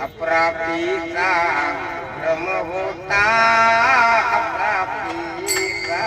अप्राप्तिका भ्रम होता अप्राप्तिका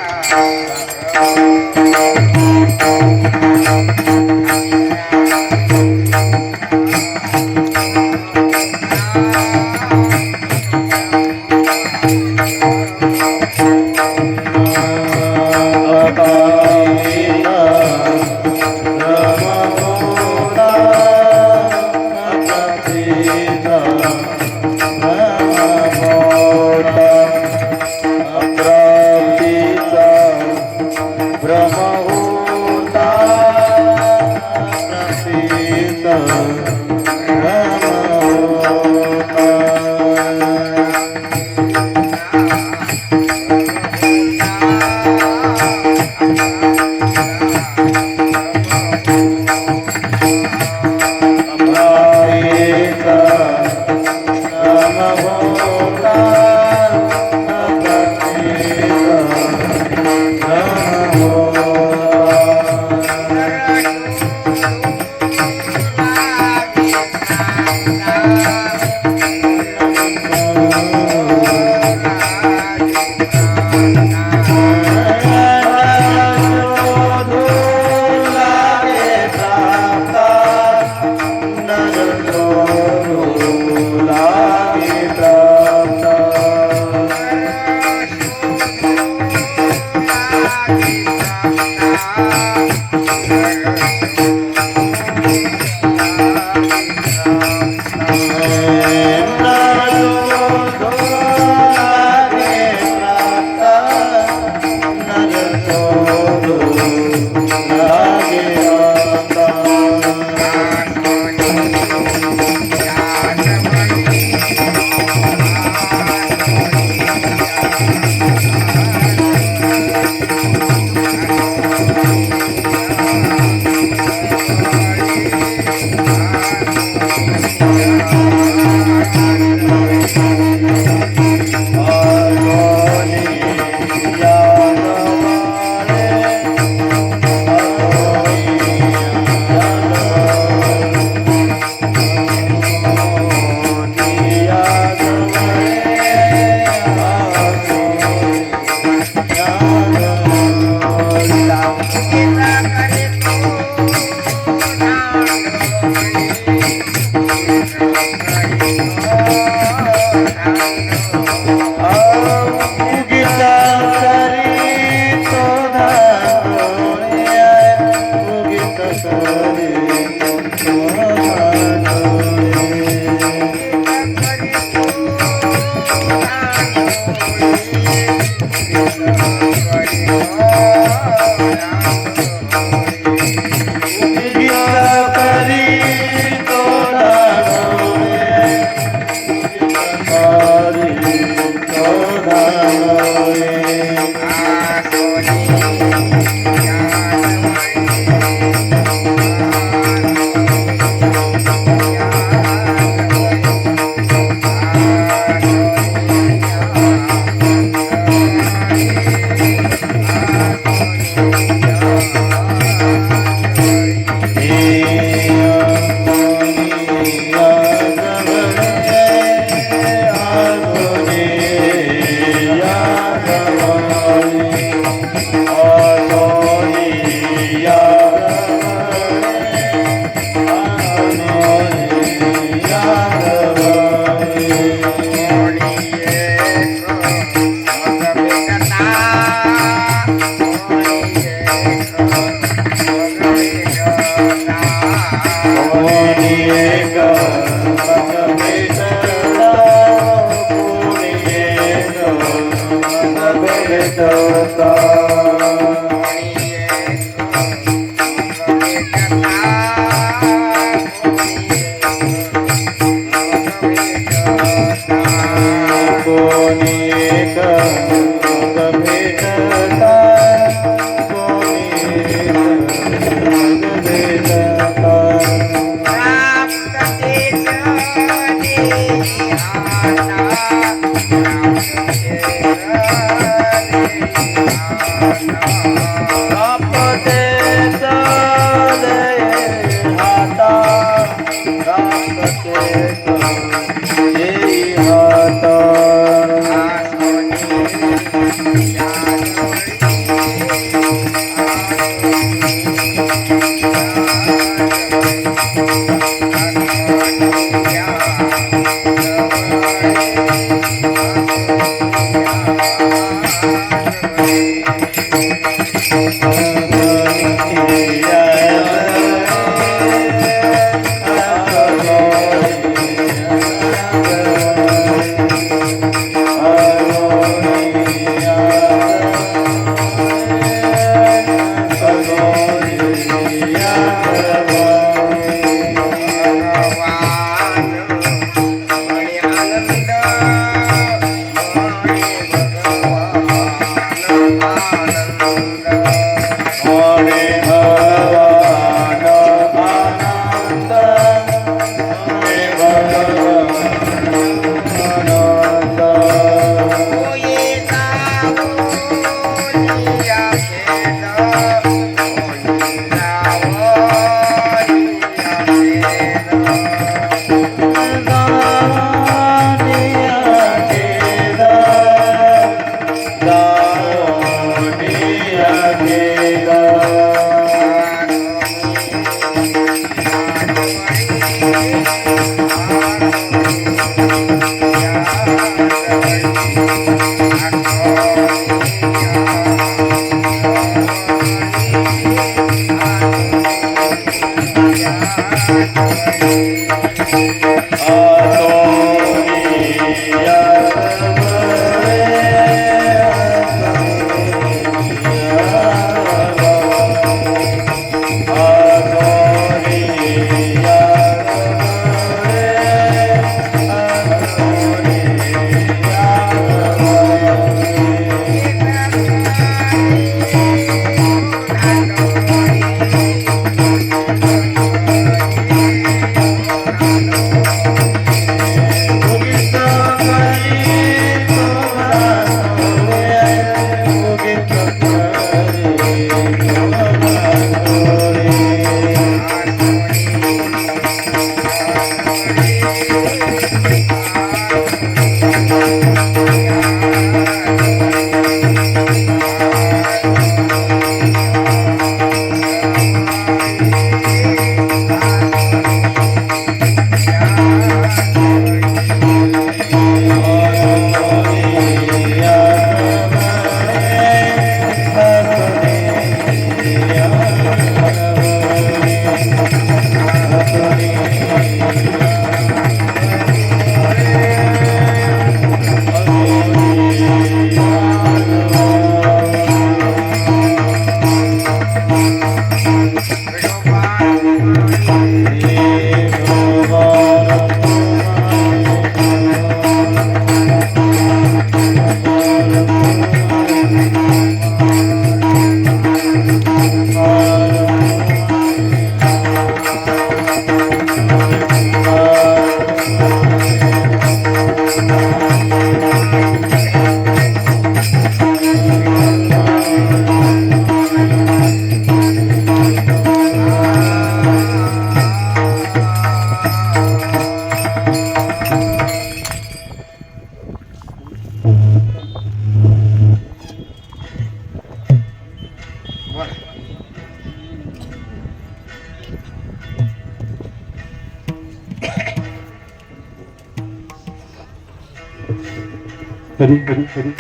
हरी हरी हरी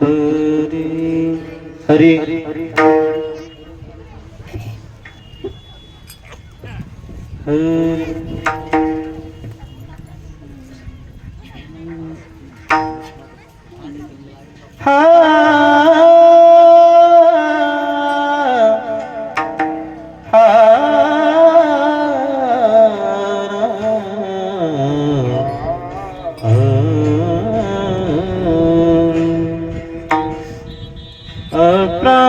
हरी हरी हरी हरी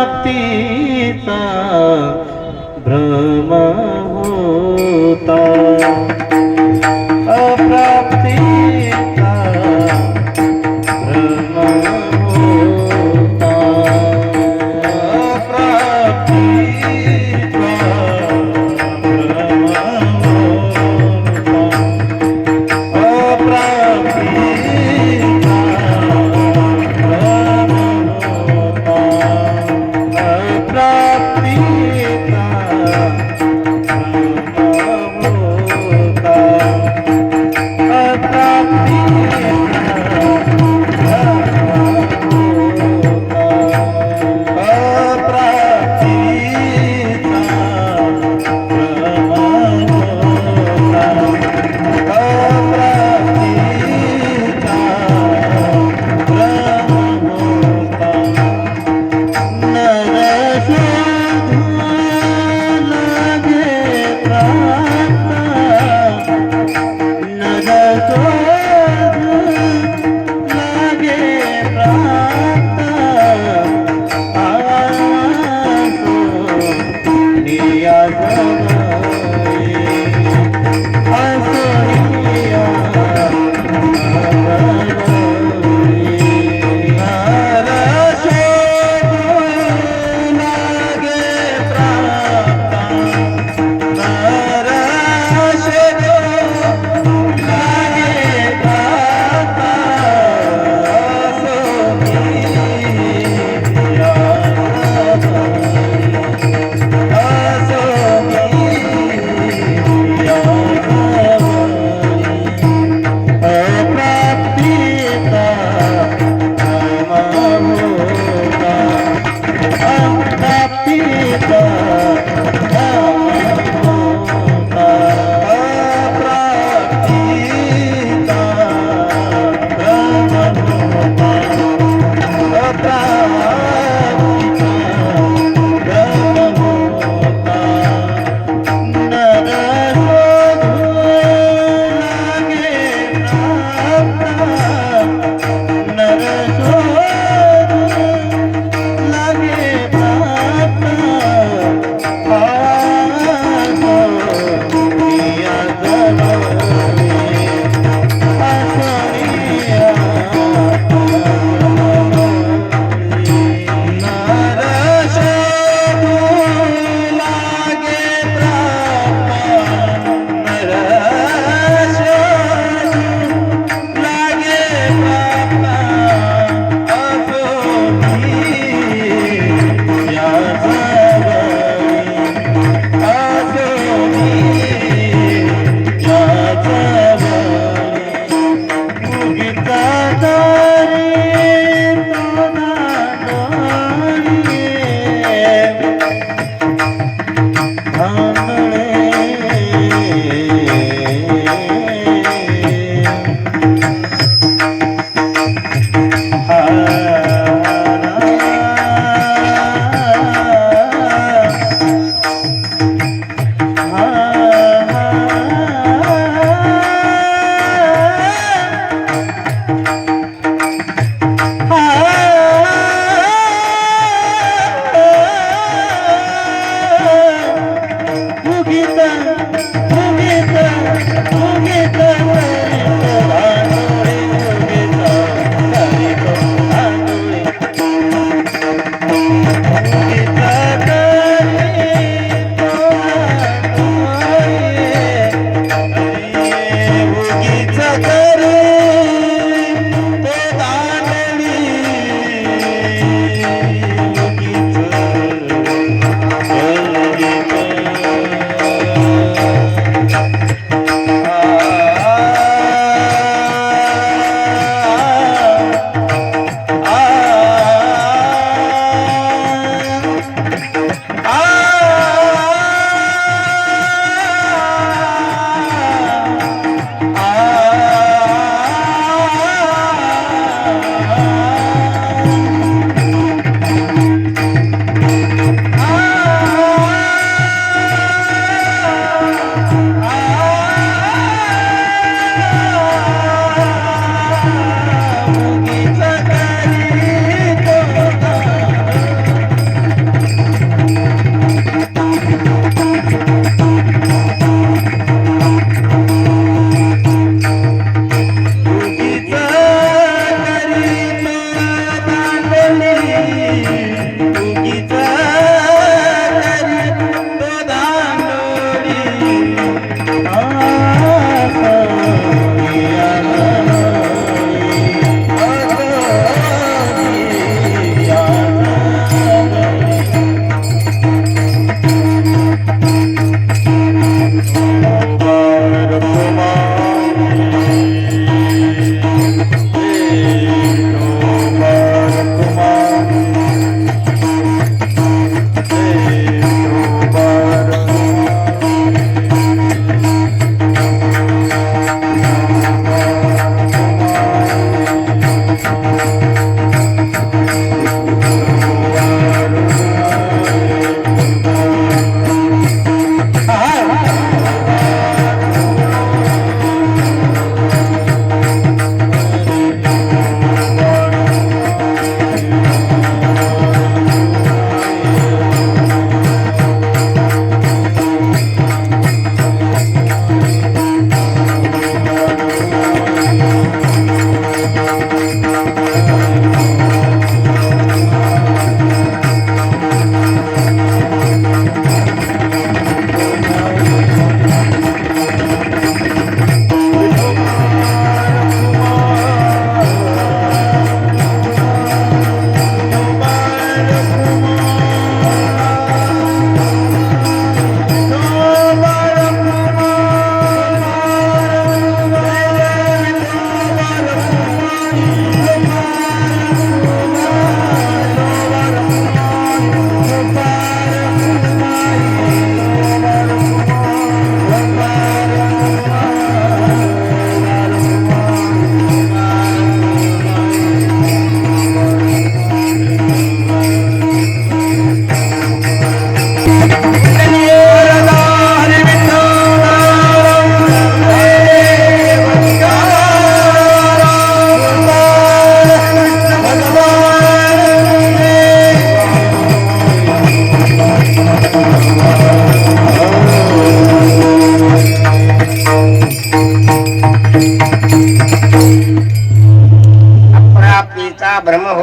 अप्राप्तीचा भ्रम होता अप्राप्तीचा भ्रम होता अप्राप्तीचा भ्रम होता अप्राप्तीचा भ्रम होता Yeah.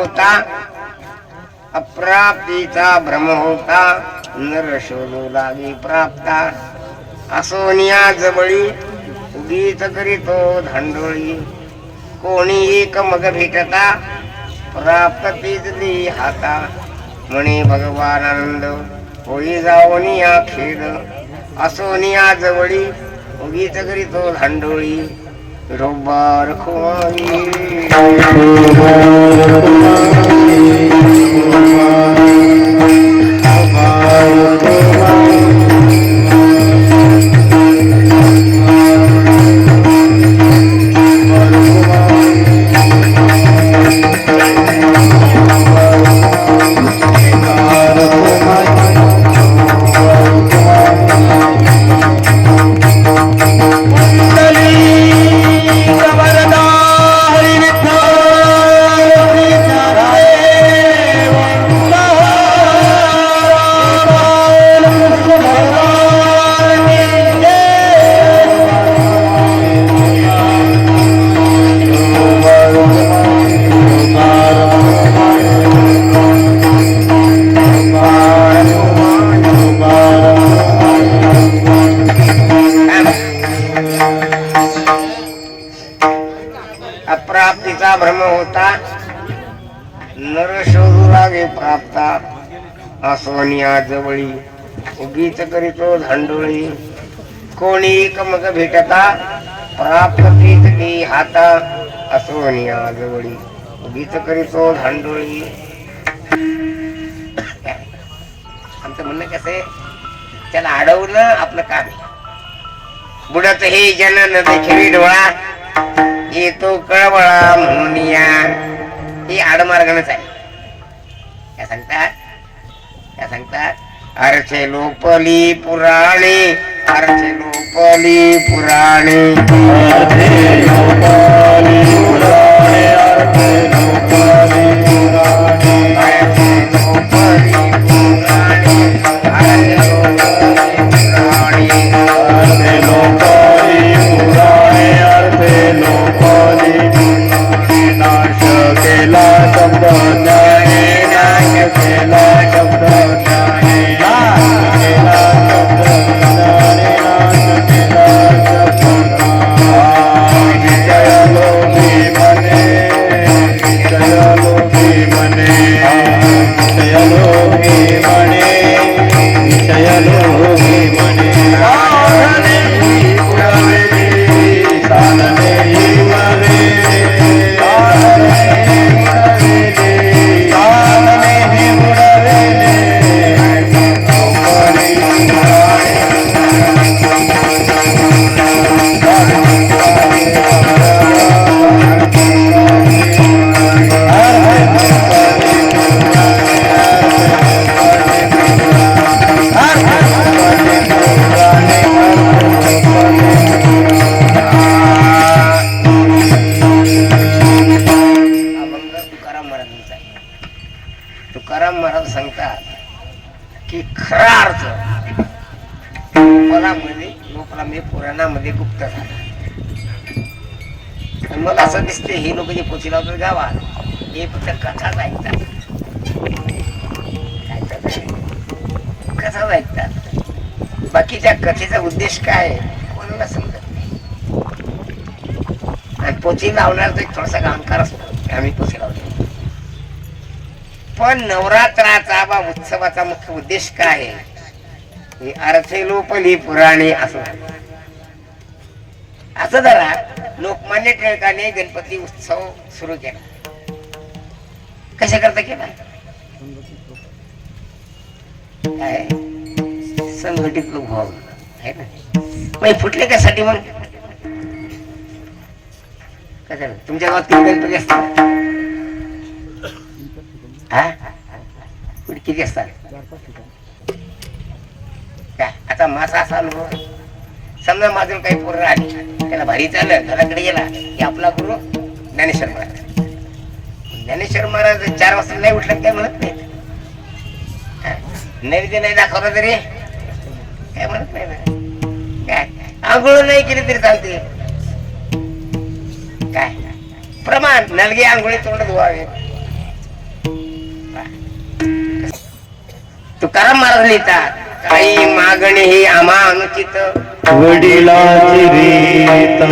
होता अप्राप्तीचा भ्रम होता नर शोधू लागे प्राप्ता असोनिया जवळी उगीच करीतो धांडोळी कोणी एक मग भेटता प्राप्त तीच दी हाता म्हणे भगवान आनंद होई जाओनिया खेळ असोनिया जवळी उगीच करीतो धांडोळी रोबार खुमाई अप्राप्तीचा भ्रम होता नर शोधू लागे प्राप्ता असोनिया जवळी उगीच करीतो धांडोळी कोणी एक मग भेटता प्राप्तीच दी हाता असोनिया जवळी उगीच करीतो धांडोळी. आमचं म्हणणं कसं आहे त्याला अडवणं आपलं काम आहे. बुडाच हे जन न देखील डोळा येतो कळवळा म्हणूनिया ही आडमार्गानच आहे. काय सांगतात अर्चे लोपली पुराणे अर्चे लोपली पुराणे अर्चे लोपली पुराणे अर्चे लोपली पुराणे अर्चे लोपली पुराणे अर्चे लोपली पुराणे अर्चे लोपली नाश केला शब्द ज्ञाने नाश केला शब्द ज्ञाने नाश केला शब्द ज्ञाने नाश केला शब्द जय लोभी मने जय लोभी मने जय लोभी मने जय लोभी मने साधने साधने मने तुकाराम महाराज सांगतात की खरा अर्थ लोकला पुराणामध्ये गुप्त झाला. मला असं दिसते हे लोक जे पोची लावतात गावात हे फक्त कथाच ऐकतात कथाच ऐकतात. बाकीच्या कथेचा उद्देश काय कोणाला समजत नाही. आणि पोची लावणार तर थोडासा अहंकार असतो आम्ही पोची लावतो. पण नवरात्राचा वा उत्सवाचा मुख्य उद्देश काय आहे अर्थे लोपली पुराणे असं जरा लोकमान्य टिळकाने गणपती उत्सव सुरू केला. कशा करता केला काय संघटित लोक भाव आहे ना मग फुटले कशासाठी मग कशा तुमच्या गावात किती गणपती असतात किती असतात काय आता माझा असा अनुभव समजा माझं काही पोरं आली त्याला भारी चाललं घराकडे गेला की आपला गुरु ज्ञानेश्वर महाराज ज्ञानेश्वर महाराज 4 वाजता नाही उठला काय म्हणत नाही नैवेद्य नाही दाखवला तरी काय म्हणत नाही ना काय आंघोळ नाही केली तरी चालते काय प्रमाण नलगे आंघोळी तोंड धुवावे तुकाराम महाराज लिहितात, काही मागणे ही आम्हा अनुचित, वडिलाची रीत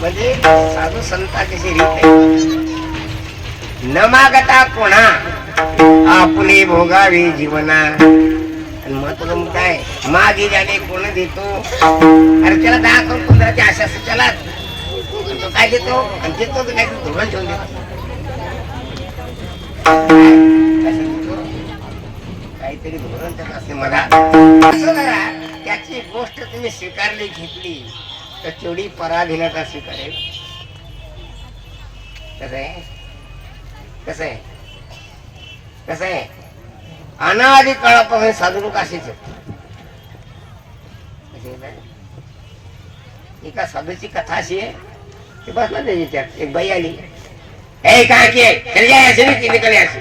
म्हणजे साधू संताची रीत आहे, न मागता कोणा आपले भोगावे जीवना. आणि महत्वाचं मुद्दा आहे, मागे जाणे कोण देतो. अरे त्याला 10 करोड 15ची आशा असते त्याला, तो काय देतो आणि देतो तर काय धोरण ठेवून देतो. काहीतरी धोरण त्यात असते. मला असं करा, त्याची गोष्ट तुम्ही स्वीकारली घेतली तर तेवढी पराधीनता स्वीकारेल. कसं आहे कसं आहे कसं आहे, अनादी काळापासून साधू लोक असेच आहेत. एका साधूची कथा अशी आहे की बसला त्याच्यात एक बाई आली, हे काय की निकले अशी.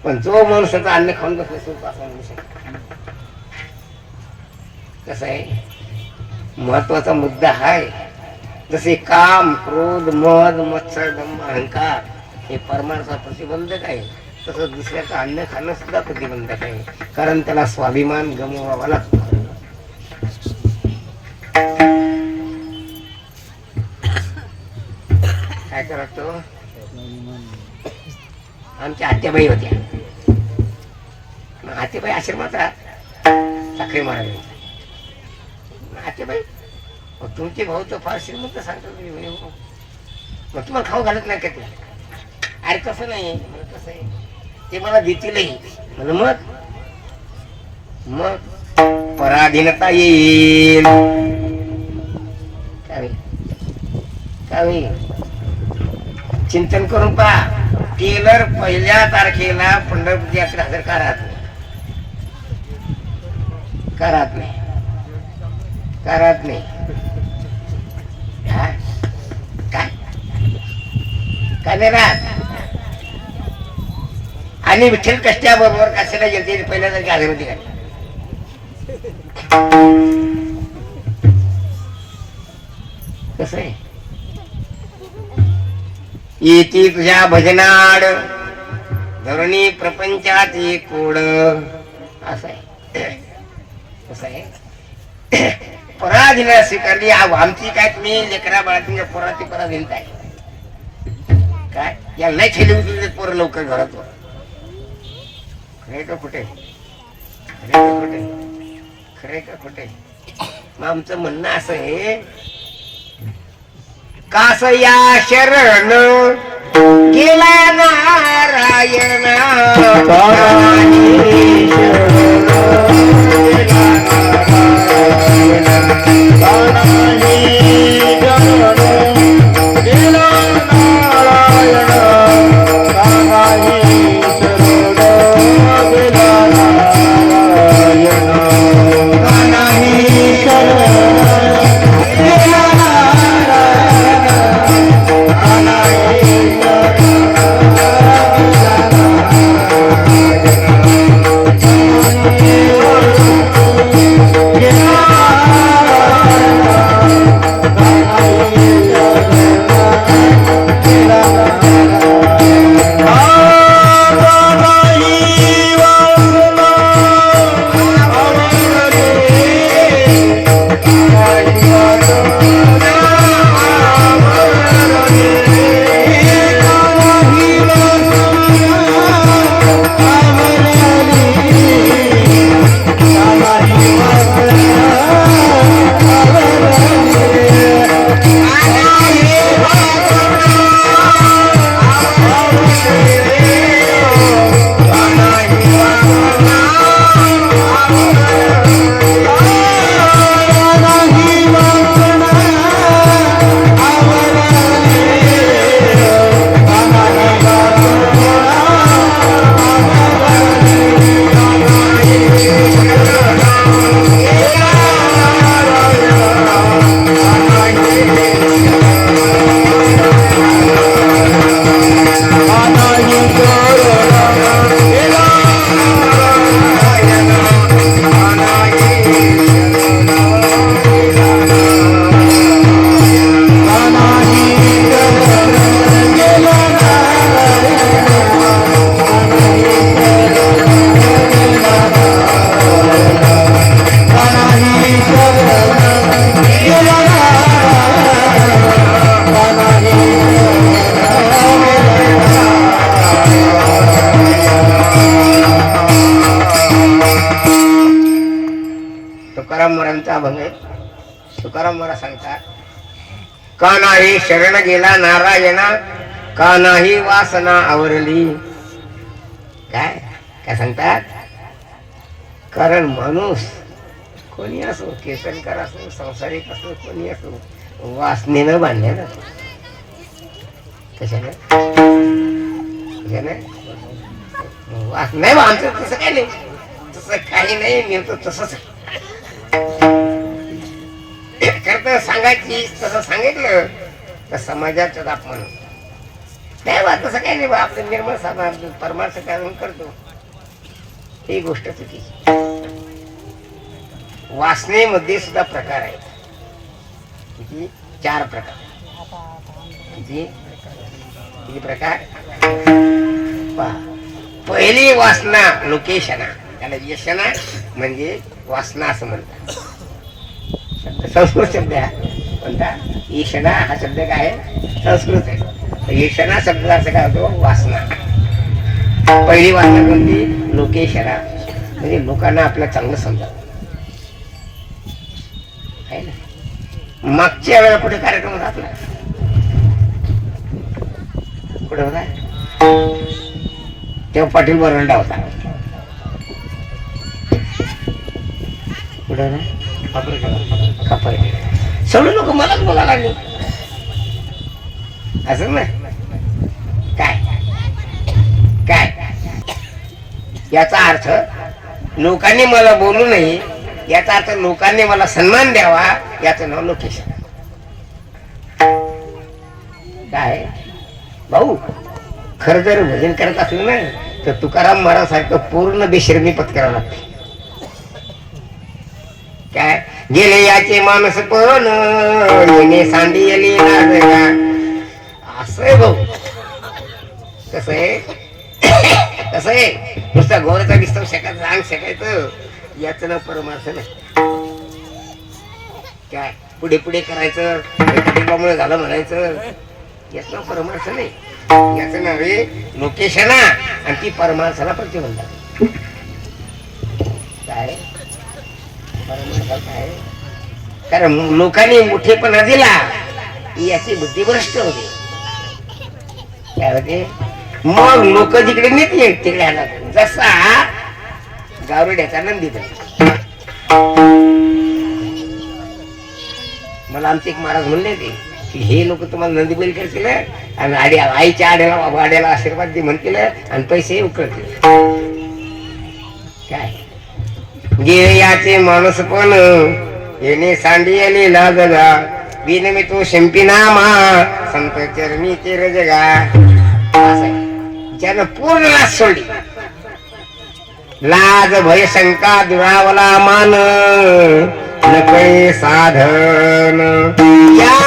पण जो माणूस त्याचा अन्न खाऊन बसले असं म्हणू शकतो. कसं आहे, महत्वाचा मुद्दा आहे. जसे काम, क्रोध, मद, मत्सर, दंभ, अहंकार हे परमार्थाचा प्रतिबंधक आहे, तसं दुसऱ्याचं अन्न खाणं सुद्धा प्रतिबंधक आहे. कारण त्याला स्वाभिमान गमवावा लागतो. काय करतो, आमच्या आत्याबाई होत्या. आत्याबाई आश्रमात साखरे महाराज. आत्याबाई, तुमचे भाऊ तर फार श्रीमंत सांगतात, मग तुम्हाला खाऊ घालत नाही का ते. अरे कसं नाही, कसं आहे ते मला देतीलही. म्हणजे मग पराधीनता येईल. काय चिंतन करून पहा. टेलर पहिल्या तारखेला पंढरपूरची यात्रा हजर करत नाही. काय नाही राहत. आणि विठ्ठल कष्टा बरोबर कशाला गेलते पहिल्या तारखे हजर होती. काय कसं आहे, येती तुझ्या भजनाड धरणी प्रपंचात कोड. असं आहे. कसं आहे, पराधीन स्वीकारली. आमची काय तुम्ही लेकरा बाळा तुमच्या पोराची पराधीन काय याला नाही खेळली उचलले पोरं लवकर घरात. खरे का खोटे? खरे का खोटे? खरे का खोटे? मग आमचं म्हणणं असं आहे, कास या शरण गेला नारायण तुकाराम महाराजांचा अभंग आहे. तुकाराम महाराज सांगतात, का नाही शरण गेला नारायणा, का नाही वासना आवरली. काय काय सांगतात? कारण माणूस कोणी असो, कीर्तनकार असो, संसारिक असो, कोणी असो, वासनेनं बांधल्या जातो. कशाने? वास नाही बा, आमचं तसं काही नाही, तसं काही नाही. मी तर तसंच करत सांगायची, तसं सांगितलं तर समाजाचं अपमान नाही बा. तसं काही नाही बा, आपलं निर्मळ समाज परमार्थ कारण करतो, ही गोष्ट चुकीची. वासनेमध्ये सुद्धा प्रकार आहेत. किती? 4 प्रकार. किती किती प्रकार? पहिली वासना लोकेशना, त्याला यशना म्हणजे वासना असं म्हणतात. संस्कृत शब्द आहे कोणता? ईशना हा शब्द काय आहे? संस्कृत आहे. ईशना शब्दाचा अर्थ काय होतो? वासना. पहिली वासना कोणती? लोकेशना, म्हणजे लोकांना आपलं चांगलं समजावं. आहे ना? मागच्या वेळेला कुठे कार्यक्रम होता आपला? कुठे होता? तेव्हा पाटील बरंडा होता. कुठे होता? खापर. सगळे लोक मलाच बोलायला लागले असं ना. काय काय याचा अर्थ लोकांनी मला बोलू नये, याचा अर्थ लोकांनी मला सन्मान द्यावा, याचं नाव लोकेशन. काय भाऊ, खरं जर भजन करत असलं ना तर तुकाराम महाराज सारखं पूर्ण बेशर्मी पत्करावं लागते. काय गेले याचे माणूस पण येणे सांडियली नागरा, असं आहे भाऊ. कसं आहे? कसं आहे? नुसता गोराचा दिसतो शेकायचं, अंग शेकायचं, याचं नाव परमार्थ नाही. काय पुढे पुढे करायचं, कुटुंबामुळे झालं म्हणायचं, याचं परमार्थ नाही. याचं नाव आहे लोकेशना, आणि ती परमार्थाला प्रतिबंध. काय परमार्थ काय? कारण लोकांनी मोठेपणा दिला याची बुद्धी भ्रष्ट होते. काय होते मग लोक जिकडे नेते तिकडे आला, जसा गावड्याचा नंदी. मला आमचे एक महाराज म्हणले ते की हे लोक तुम्हाला नंदी बैल करतील आणि आईच्या आड्याला आशीर्वाद दे म्हणतील आणि पैसे उकळतील. काय गे याचे माणूस पण येणे सांडियले लागला, बिन मी तो शिंपिनामा संत चरणी चिर जगा. ज्यानं पूर्ण लाज सोडली, लाज भय शंका दुरावला मान, नकळे साधन या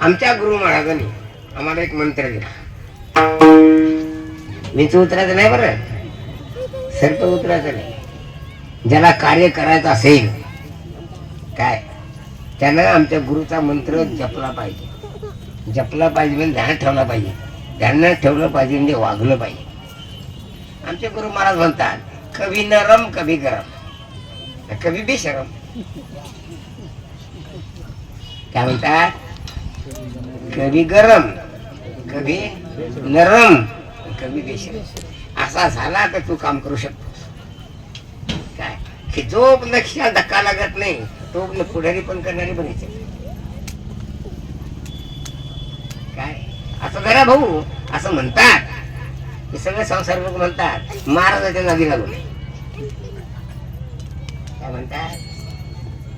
आमच्या गुरु महाराजांनी आम्हाला एक मंत्र दिला. विंच उतरायचं नाही, बरं सर्प उतरायचं नाही. ज्याला कार्य करायचं असेल काय त्यानं आमच्या गुरुचा मंत्र जपला पाहिजे. जपला पाहिजे म्हणजे ध्यान ठेवला पाहिजे. ध्यान ठेवलं पाहिजे म्हणजे वागलं पाहिजे. आमचे गुरु महाराज म्हणतात कभी नरम कभी गरम कभी बेशरम. काय म्हणतात? कभी गरम कभी नरम कभी बेशरम. असा झाला तर तू काम करू शकतोस. काय की जो लक्षात धक्का लागत नाही तो पुढारी पण करणारी बनायचे. काय असं जरा भाऊ असं म्हणतात हे सगळे संसार लोक म्हणतात महाराजाच्या नादी लागून. काय म्हणतात?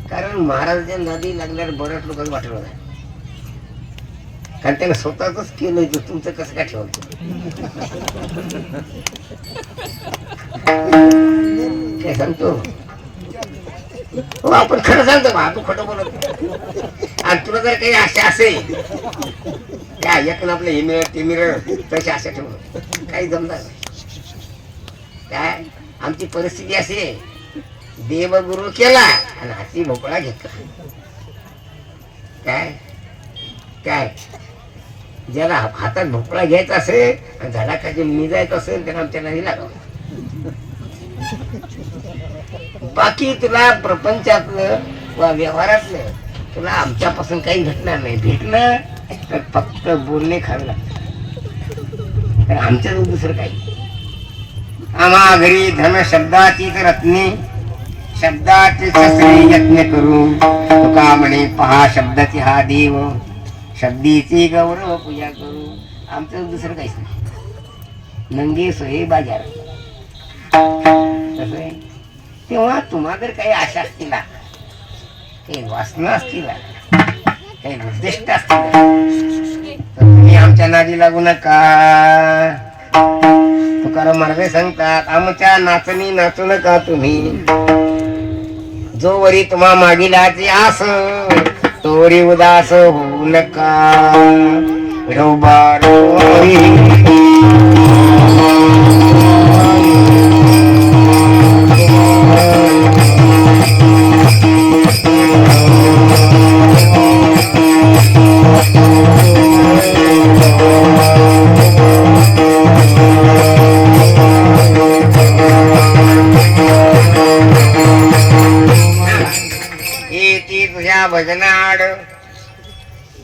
कारण महाराजाच्या नादी लागल्यावर बऱ्याच लोकांना वाटलं होतं कारण त्यानं स्वतःच केलं तर तुमचं कसं काय ठेवलं. काय सांगतो हो आपण खरं सांगतो बा, तू खोटं बोलत नाही. आणि तुला जर काही आशा असेल काय एकूण आपलं हे मिळत ते मिळत तशी आशा ठेवू काही जमणार नाही. काय आमची परिस्थिती अशी आहे, देवगुरु केला आणि हाती भोपळा घेतला. काय काय ज्याला हातात भोपळा घ्यायचा असेल आणि झाडाखाली मिजायचं असेल त्याला आमच्या नाही लागावं. बाकी तुला प्रपंचातलं वा व्यवहारातलं तुला आमच्यापासून काही भेटणार नाही. भेटलं तर फक्त बोलणे खावे लागतं, तर आमच्याजवळ दुसरं काही. आम्हा घरी धन शब्दाची रत्ने शब्दाचे शस्त्रे यत्न करू. तुका म्हणे पहा शब्दाची हा देव शब्दीची गौरव पूजा करू. आमचं दुसरं काहीच नाही. नंगे सोये बाजार कसं आहे. तेव्हा तुम्हाला जर काही आशा असतील, काही वासना असतील, काही उद्दिष्ट असतील तर तुम्ही आमच्या नादी लागू नका. तुकाराम महाराज सांगतात, आमच्या नाचणी नाचू नका तुम्ही. जो वरी तुम्हा मागिलाची आस तोरी उदास होऊ नका. तुझ्या भजनाड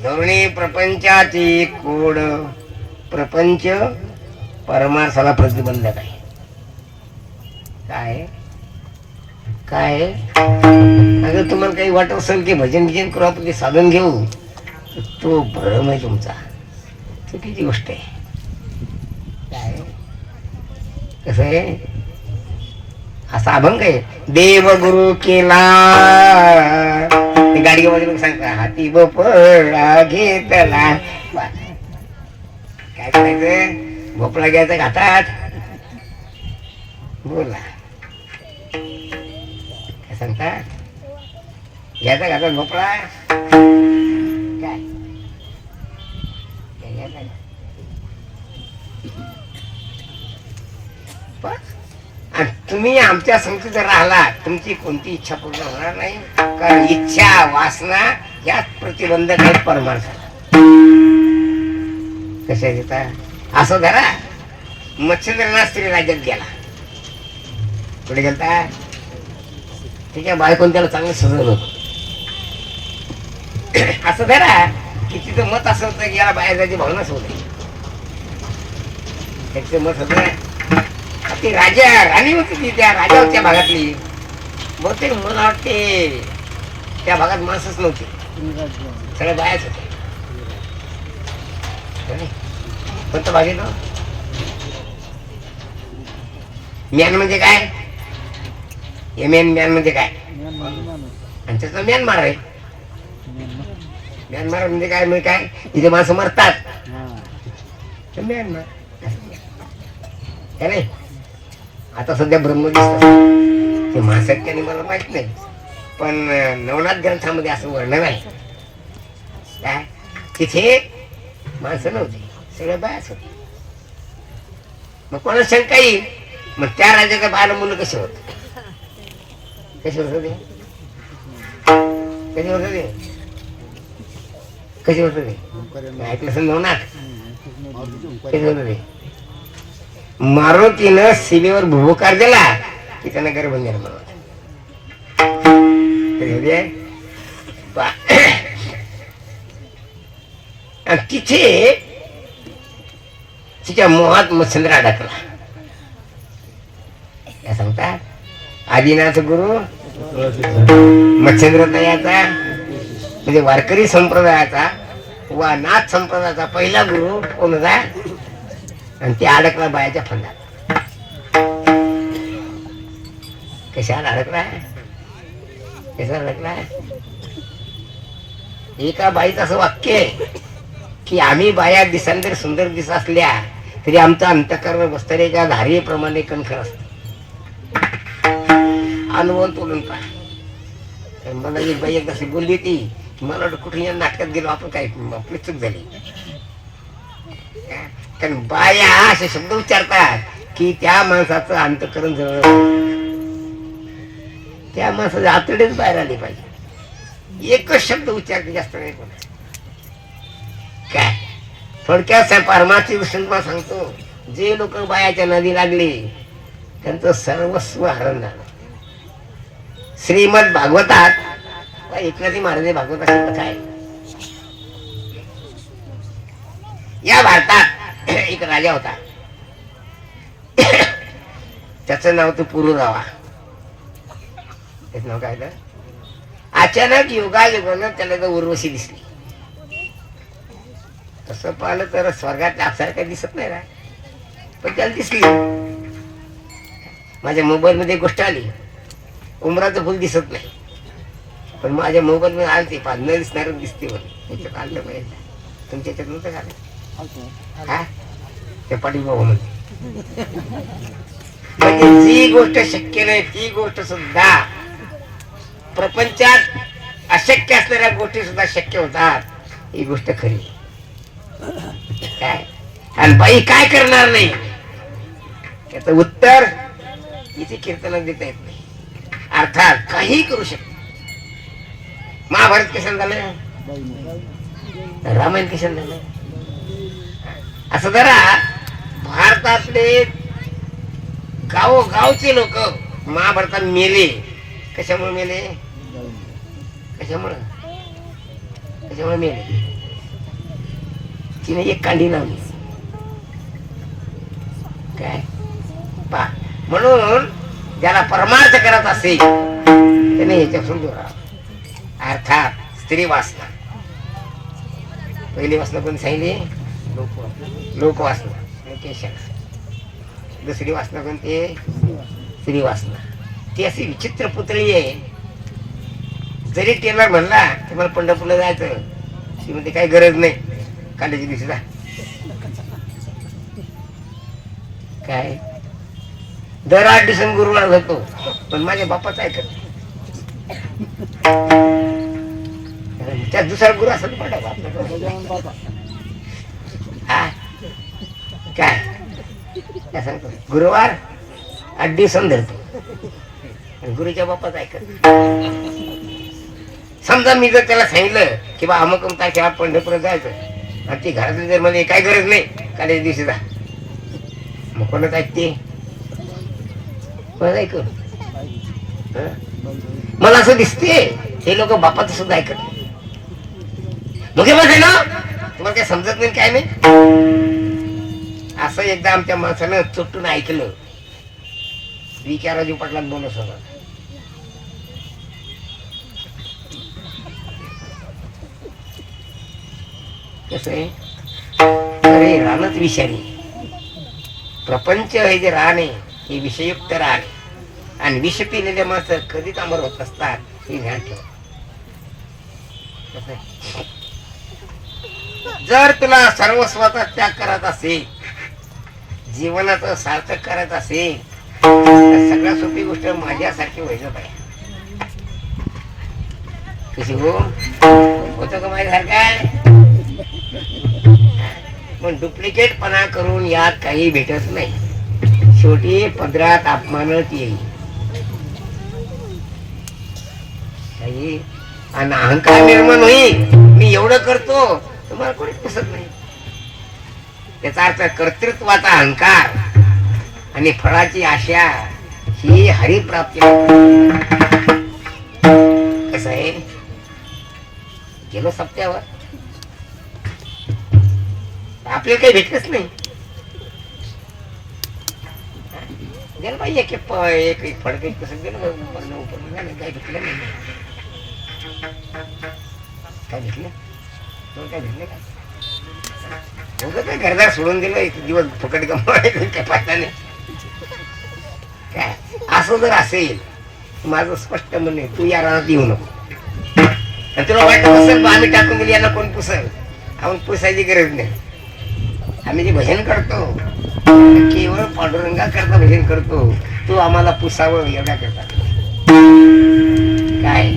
धोरणी प्रपंचाची कोड. प्रपंच परमार्थाला प्रतिबंधक आहे. काय काय अगर तुम्हाला काही वाटत असेल की भजन गिजन करू आपण ते साधन घेऊ, तो भ्रम आहे तुमचा, चुकीची गोष्ट आहे. काय कसं आहे, असा अभंग आहे. देव गुरु केला गाडी मध्ये सांगता हाती भोपळा घेतला. काय करायचं, भोपळा घ्यायचा घाटात. बोला काय सांगतात, घ्यायचा घाटात भोपळा. काय घ्यायचा आणि तुम्ही आमच्या संगतीत जर राहिला तुमची कोणती इच्छा पूर्ण होणार नाही. कारण इच्छा वासना याच प्रतिबंधक आहेत परमार्थाला. कशा घेता असं धरा. मच्छिंद्रनाथ स्त्री राज्यात गेला, कुठे गेलता, त्याच्या बायकोन त्याला चांगलं सजवलं होतं. असं धरा की तिचं मत असं होतं की याला बाहेर जायची भावनाच होत नाही. त्याचं मत होतं ती राजा राणी होती, ती त्या राजाच्या भागातली. बहुतेक मला वाटते त्या भागात माणसंच नव्हती, सगळ्या बायाच होते. कोणतं भाग येतो, म्यान म्हणजे काय, मॅन म्हणजे काय, आणि त्याचं म्यानमार आहे. म्यानमार म्हणजे काय, म्हणजे काय तिथे माणसं मरतात म्यानमार. नाही आता सध्या ब्रह्म दिसतात ते महासत्याने मला माहित नाही, पण नवनाथ ग्रंथामध्ये असं वर्णन आहे. काय तिथे माणसं नव्हती, सगळ्या बायाच होती. मग कोणाला शंका येईल, मग त्या राजाच्या बाळाला मुलं कसे होत, कसे होत ते, कसे होत ते, कसे होत ते ऐकलं असेल नवनाथ, कसे होत ते. मारुतीनं सीमेवर भूकार दिला की त्यानं गर्भ निर्माण होता. तिथे तिच्या मोहात मच्छिंद्र अडकला. काय सांगतात, आदिनाथ गुरु मच्छिंद्र तयाचा म्हणजे वारकरी संप्रदायाचा वा नाथ संप्रदायाचा पहिला गुरु कोण होता, आणि ते अडकला बायाच्या फंदात. कशाला अडकला, कशाला अडकला. एका बाईचं असं वाक्य आहे की आम्ही बाया दिसांतर सुंदर दिस असल्या तरी आमचं अंतःकरण वस्तरेच्या धारेप्रमाणे कणखर असत. अनुभव तोडून पाहा. मला एक बाई एकदा अशी बोलली होती की मला वाटतं कुठे या नाटकात गेलो आपण, काय आपली चूक झाली. कारण बाया असे शब्द उच्चारतात की त्या माणसाचं अंतःकरण जवळ, त्या माणसाचे आतडेच बाहेर आले पाहिजे. एकच शब्द उच्चारते, जास्त नाही कोण. काय थोडक्यात परमाची दृष्टीने तुम्हाला सांगतो, जे लोक बायाच्या नदी लागले त्यांचं सर्वस्व हरण झालं. श्रीमद भागवतात एकनाथी महाराज भागवताची कथा आहे. या भारतात एक राजा होता, त्याचं नाव तो पुरुरावा. त्याचं नाव काय तर. अचानक योगायोगानं त्याला तर उर्वशी दिसली. तसं पाहिलं तर स्वर्गात अप्सरा काही दिसत नाही ना, पण त्याला दिसली. माझ्या मोबाईल मध्ये गोष्ट आली, उमराचं फुल दिसत नाही, पण माझ्या मोबाईल मध्ये आलं ते न दिसणार दिसते. त्याच्यात आलं पाहिजे, तुमच्या याच्यात नव्हतं झालं. हा ते पाटील बाबा म्हणते, म्हणजे जी गोष्ट शक्य नाही ती गोष्ट सुद्धा, प्रपंचात अशक्य असणाऱ्या गोष्टी सुद्धा शक्य होतात, ही गोष्ट खरी. काय आणि बाई काय करणार नाही, त्याचं उत्तर इथे कीर्तनात देता येत नाही. अर्थात काही करू शकतो. महाभारत कशाला झालं, रामायण कशाला झालं, असं जरा भारतातले गावोगावचे लोक महाभारतात मेले. कशामुळे मेले, कशामुळे कशामुळे मेले. तिने एक कांडी लावली. काय पा म्हणून ज्याला परमार्थ करत असेल त्याने याच्यापासून दूर राहावं. अर्थात स्त्री वासना, पहिली वासना कोणी सांगितली, लोकवासना. दुसरी वासना कोणती, स्त्री वासना. ती अशी विचित्र पुतळी आहे. जरी टेलर म्हणला की मला पंढरपूरला जायचं, ती म्हणते काही गरज नाही, काल्याच्या दिवशी जा. काय दर 8 दिवसांनी गुरुवार जातो, पण माझ्या बापाच ऐकत. त्या दुसरा गुरु असत पडा काय सांगतो, गुरुवार 8 दिवसांनी धरतो, गुरुच्या बापाच ऐकत. समजा मी जर त्याला सांगितलं की बा अमुक तारखेला पंढरपूर जायचं, आणि ती घरातली जर मध्ये काय गरज नाही, काल्याच्या दिवशी जा, मग कोणाच ऐकते, कोणाच ऐकून. मला असं दिसते हे लोक बापाचं सुद्धा ऐकत नाही. मग ना तुम्हाला काय समजत नाही, काय नाही. असं एकदा आमच्या माणसानं चुटून ऐकलं. विचार राजू पाटलात बोलत होता. कसं आहे, अरे रानच विषारी. प्रपंच हे जे रान आहे हे विषयुक्त रान आहे, आणि विष पिलेले माणसं कधीच अमर होत असतात, हे ध्यान ठेवा. जर तुला सर्वस्वाचा त्याग करायचा असेल, जीवनाचं सार्थक करायचं असेल, तर सगळ्यात सोपी गोष्ट माझ्यासारखी व्हायचं पाहिजे. कशी हो होतं का माझ्यासारखा. पण डुप्लिकेटपणा करून यात काही भेटत नाही. शेवटी पदरात अपमानच येईल काही, आणि अहंकार निर्माण होईल. मी एवढं करतो, तुम्हाला कोणीच पुसत नाही. त्याचा अर्थ कर्तृत्वाचा अहंकार आणि फळाची आशा ही हरिप्राप्ती. कसं आहे, गेलो सप्त्यावर आपल्याला काही भेटलंच नाही. गेलं पाहिजे एक फडक कसं गेलं, काय भेटलं नाही. काय भेटलं, काय भेटलं काय, काय घरदार सोडून दिलं, एक दिवस फुकट गमवायचं, काय पाहता नाही. काय असं जर असेल, माझं स्पष्ट म्हणणे, तू या रानात येऊ नको. आणि तुला वाटतं पुसल, आम्ही टाकून दिली यांना कोण पुसल, आपण पुसायची गरज नाही. आम्ही जे भजन करतो केवळ पांडुरंगा करता भजन करतो, तू आम्हाला पुसावं एवढा करता. काय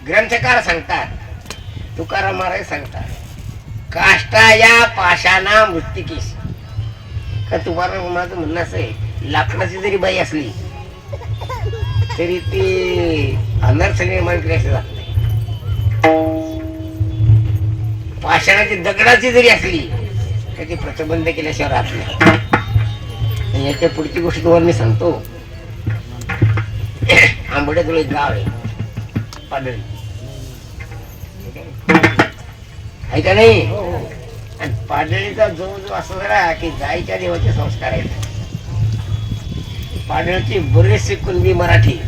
ग्रंथकार सांगतात, तुकाराम महाराज सांगतात, काष्टा या पाषाणा मृत्तिकेस. का तुम्हाला माझं म्हणणं असं आहे, लाकडाची जरी बाई असली तरी ती अनर्थ निर्माण केल्याशी जात नाही. पाषाणाची दगडाची जरी असली तर ती प्रतिबंध केल्याशिवाय राहत नाही. याच्या पुढची गोष्ट तुम्हाला मी सांगतो. आंबड्याजवळ एक गाव आहे पाडळी, आहे का नाही? आणि पाडळीचा जवळजवळ असं जरा की गायच्या देवाचे संस्कार आहेत. पाडळची बरेचसे कुणबी मराठी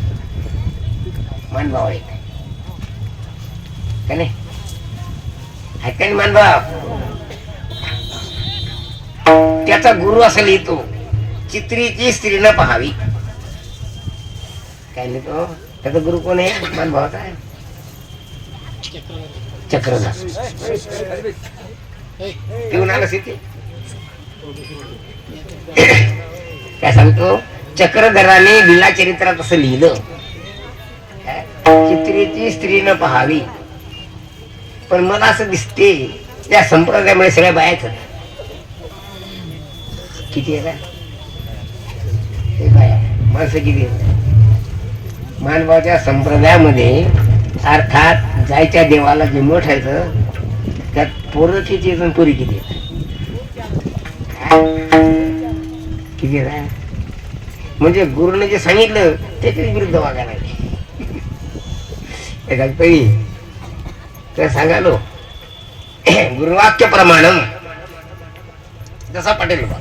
मानभाव आहेत का नाही? आहेत का नाही मानभाव? त्याचा गुरु असं लिहितो, चित्रीची स्त्रीनं पाहावी. काय लिहितो? त्याचा गुरु कोण आहे मानभावाचा? चक्रधर. पिऊन आलं सिद्धी काय सांगतो? चक्रधराने लीला चरित्रात असं लिहिलं, चित्रीची स्त्रीनं पाहावी. पण मला असं दिसते त्या संप्रदायामुळे सगळ्या बायाच किती आहे का ते बाया माणसं किती आहेत? मानवाच्या संप्रदायामध्ये अर्थात जायच्या देवाला जे मोठ आहे त्यात पोरं किती आहेत, पोरी किती आहेत? किती आहेत? म्हणजे गुरुने जे सांगितलं त्याच्याच विरुद्ध वागायला लागले. तर सांगालो गुरुवाक्य प्रमाणम जसा पटेल बा.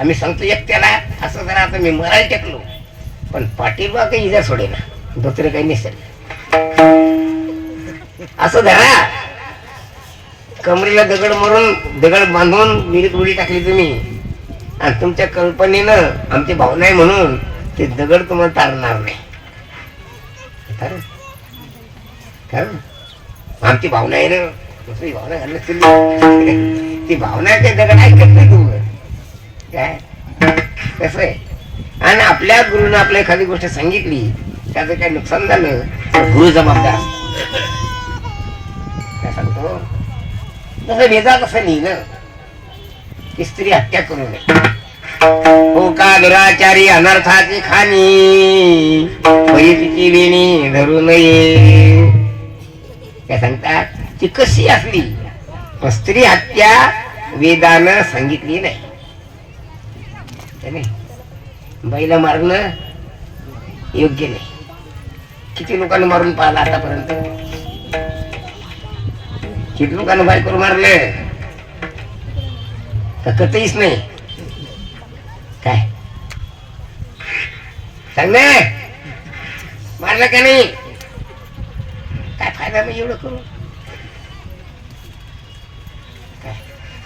आम्ही सांगतो एकट्याला असं जरा, आता मी मराठी टेकलो पण पाटील बा काही इजा सोडे ना, दुसरे काही नसेल असं धरा. कमरेला दगड मारून दगड बांधून विहिरीत उडी टाकली तुम्ही आणि तुमच्या कल्पनेनं आमची भावना आहे म्हणून ते दगड तुम्हाला तारणार नाही. आमची भावना आहे ना, दुसरी भावना घालणं ती भावना ते दगड ऐकत नाही तू काय कसं आहे. आणि आपल्या गुरुनं आपल्या एखादी गोष्ट सांगितली त्याचं काही नुकसान झालं तर गुरु जबाबदार असतो. काय सांगतो तसं वेदात असं लिहिलं की स्त्री हत्या करू नये. हो का निराचारी अनर्थाची खाणी परिस्थिती वेणी धरू नये. काय सांगतात? ती कशी असली पण स्त्री हत्या वेदानं सांगितली नाही. बाईला मारणं योग्य नाही. किती लोकांना मारून पाहिलं आतापर्यंत? किती लोकांना बाई करून मारले का कतईच नाही? काय सांग ना, मारलं का नाही? काय फायदा मग एवढं करू?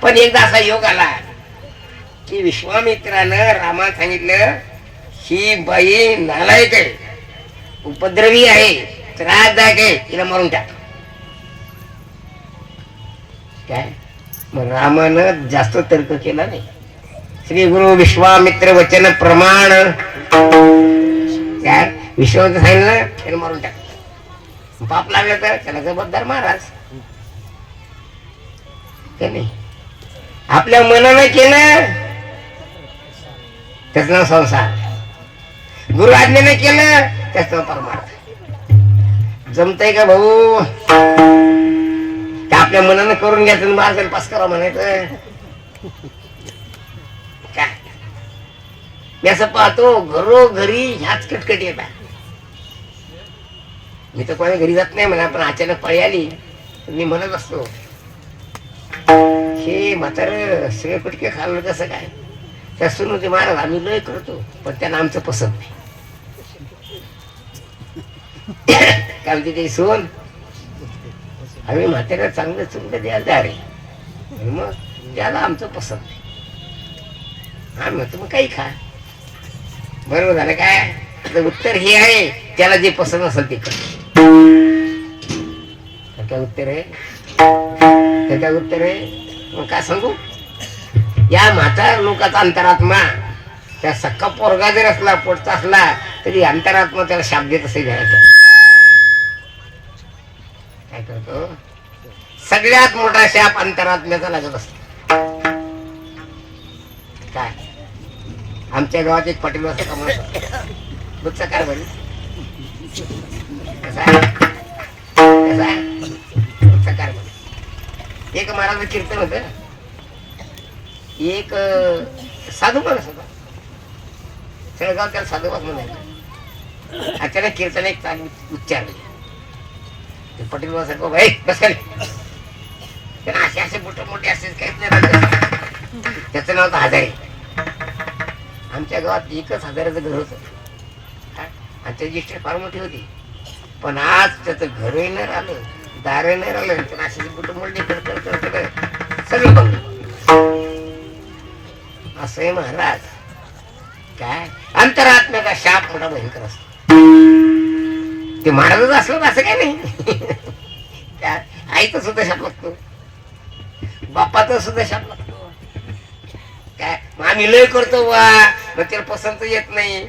पण एकदा असा योग आला की विश्वामित्रानं रामाला सांगितलं ही बाई नालायक आहे, उपद्रवी आहे, त्रासदायक आहे, तिला मारून टाक. काय मग रामानं जास्त तर्क केला नाही. श्री गुरु विश्वामित्र वचन प्रमाण काय विश्वामित्र सांगितलं त्याला मारून टाक. पाप लागलं तर त्याला जबाबदार महाराज. नाही आपल्या मनानं केलं त्याच नाव संसार, गुरु आज्ञेने केलं त्याच नाव परमार्थ. जमतय का भाऊ? आपल्या मनानं करून घ्यायचं महाराजांना पास करा म्हणायचं. काय मी असं पाहतो घरोघरी ह्याच कटकट येतात. मी तर कोणा घरी जात नाही म्हणा, पण अचानक पळी आली मी म्हणत असतो हे म्हातारं सगळे कुटके खाल्लं कसं काय? त्या सुनते महाराज आम्ही लय करतो पण त्यांना आमचं पसंत नाही. काय म्हणते ते सोन आम्ही म्हाताऱ्याला चांगलं चुंड द्यायला तयार आहे. आणि मग त्याला आमचं पसंत नाही. आम्ही म्हणतो मग काही खा. बरोबर झालं काय. तर उत्तर हे आहे, त्याला जे पसंत असेल ते कर. काय उत्तर आहे, काय उत्तर आहे. मग काय सांगू. या म्हातार लोकांचा अंतरात्मा, त्या सक्का पोरगा जर असला, पोटचा असला, तरी अंतरात्मा त्याला शाप देत असे घ्यायचं. काय करतो, सगळ्यात मोठा शाप अंतरात्म्याचा लागत असतो. काय आमच्या गावात एक पाटील वाजता कमवत बुच्चा काय बरी एक महाराज कीर्तन होत. एक साधू माणूस होता, सगळं त्याला साधूबाज म्हणायचं. अचानक कीर्तन एक चालू उच्चारले. पटेल बाबा भाई बस खाली. त्याला असे असे मोठे मोठे असे काहीच नाही. त्याचं नाव तर हजारे. आमच्या गावात एकच हजाराचं घर होतं. आणि त्याची इष्ट फार मोठी होती. पण आज त्याचं घरही नाही राहिलं, दारही नाही राहिलं. त्याला असे मोठे मोठे सगळं बघ. असं महाराज काय अंतरात्म्याचा शाप मोठा भयंकर असतो. ते महाराजच असलं असं काय नाही. त्या आईचा सुद्धा शाप लागतो, बापाचा सुद्धा शाप लागतो. काय आम्ही लय करतो वा, मग त्याला पसंत येत नाही.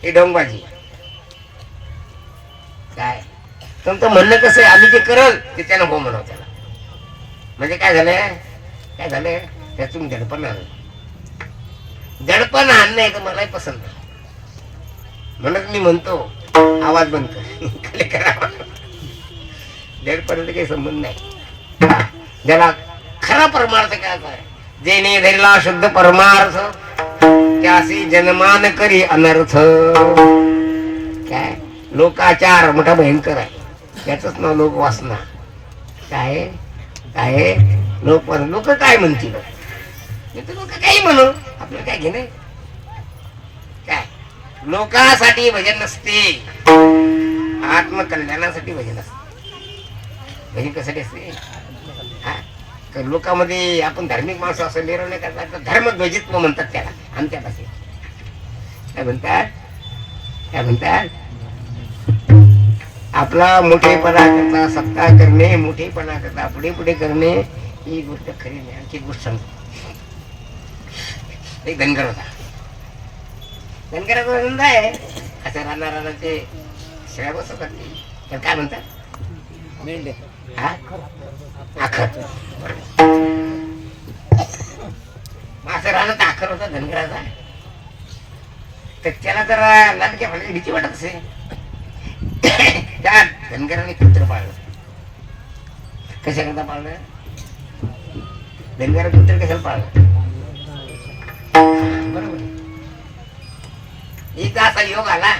हे ढोंगबाजी. काय तुमचं म्हणणं कसं आहे, आम्ही जे करल ते त्यानं हो म्हणावं. त्याला म्हणजे काय झालं, काय झालं त्यातून धडपण आलं. दडपण आणणं तर मलाही पसंत नाही. म्हणत मी म्हणतो आवाज बंद कर. दडपणाचा काही संबंध नाही. ज्याला खरा परमार्थ काय आहे, जेणे धरला शुद्ध परमार्थ, त्यासी जनमान करी अनर्थ. काय लोकाचार मोठा भयंकर आहे. त्याच नाव लोकवासना. काय काय लोक काय म्हणतील, लोक काही म्हणू, आपल्याला काय घेणे. काय लोकांसाठी भजन नसते, आत्मकल्याणासाठी भजन असते. भजन कशासाठी असते. हा लोकांमध्ये आपण धार्मिक माणसं असं निर्णय करतात, धर्मध्वजित्व म्हणतात त्याला. आमच्या भाषेत काय म्हणतात, काय म्हणतात, आपला मोठेपणा करता सत्ता करणे, मोठेपणा करता पुढे पुढे करणे, ही गोष्ट खरी नाही. आणखी गोष्ट सांगतो. एक धनगर होता. धनगराचा धंदा आहे असं राहणार ते शेळ्या बसवतात. तर काय म्हणतात मेंढे, आखर. असं राहणार तर आखर होता धनगराचा. तर त्याला जरा लांडक्या फाडली भीती वाटत असे. त्या धनगराने कुत्र पाळलं. कशाकरता पाळलं, धनगरा कुत्र कशाला पाळलं. बरोबर. एकदा असा योग आला,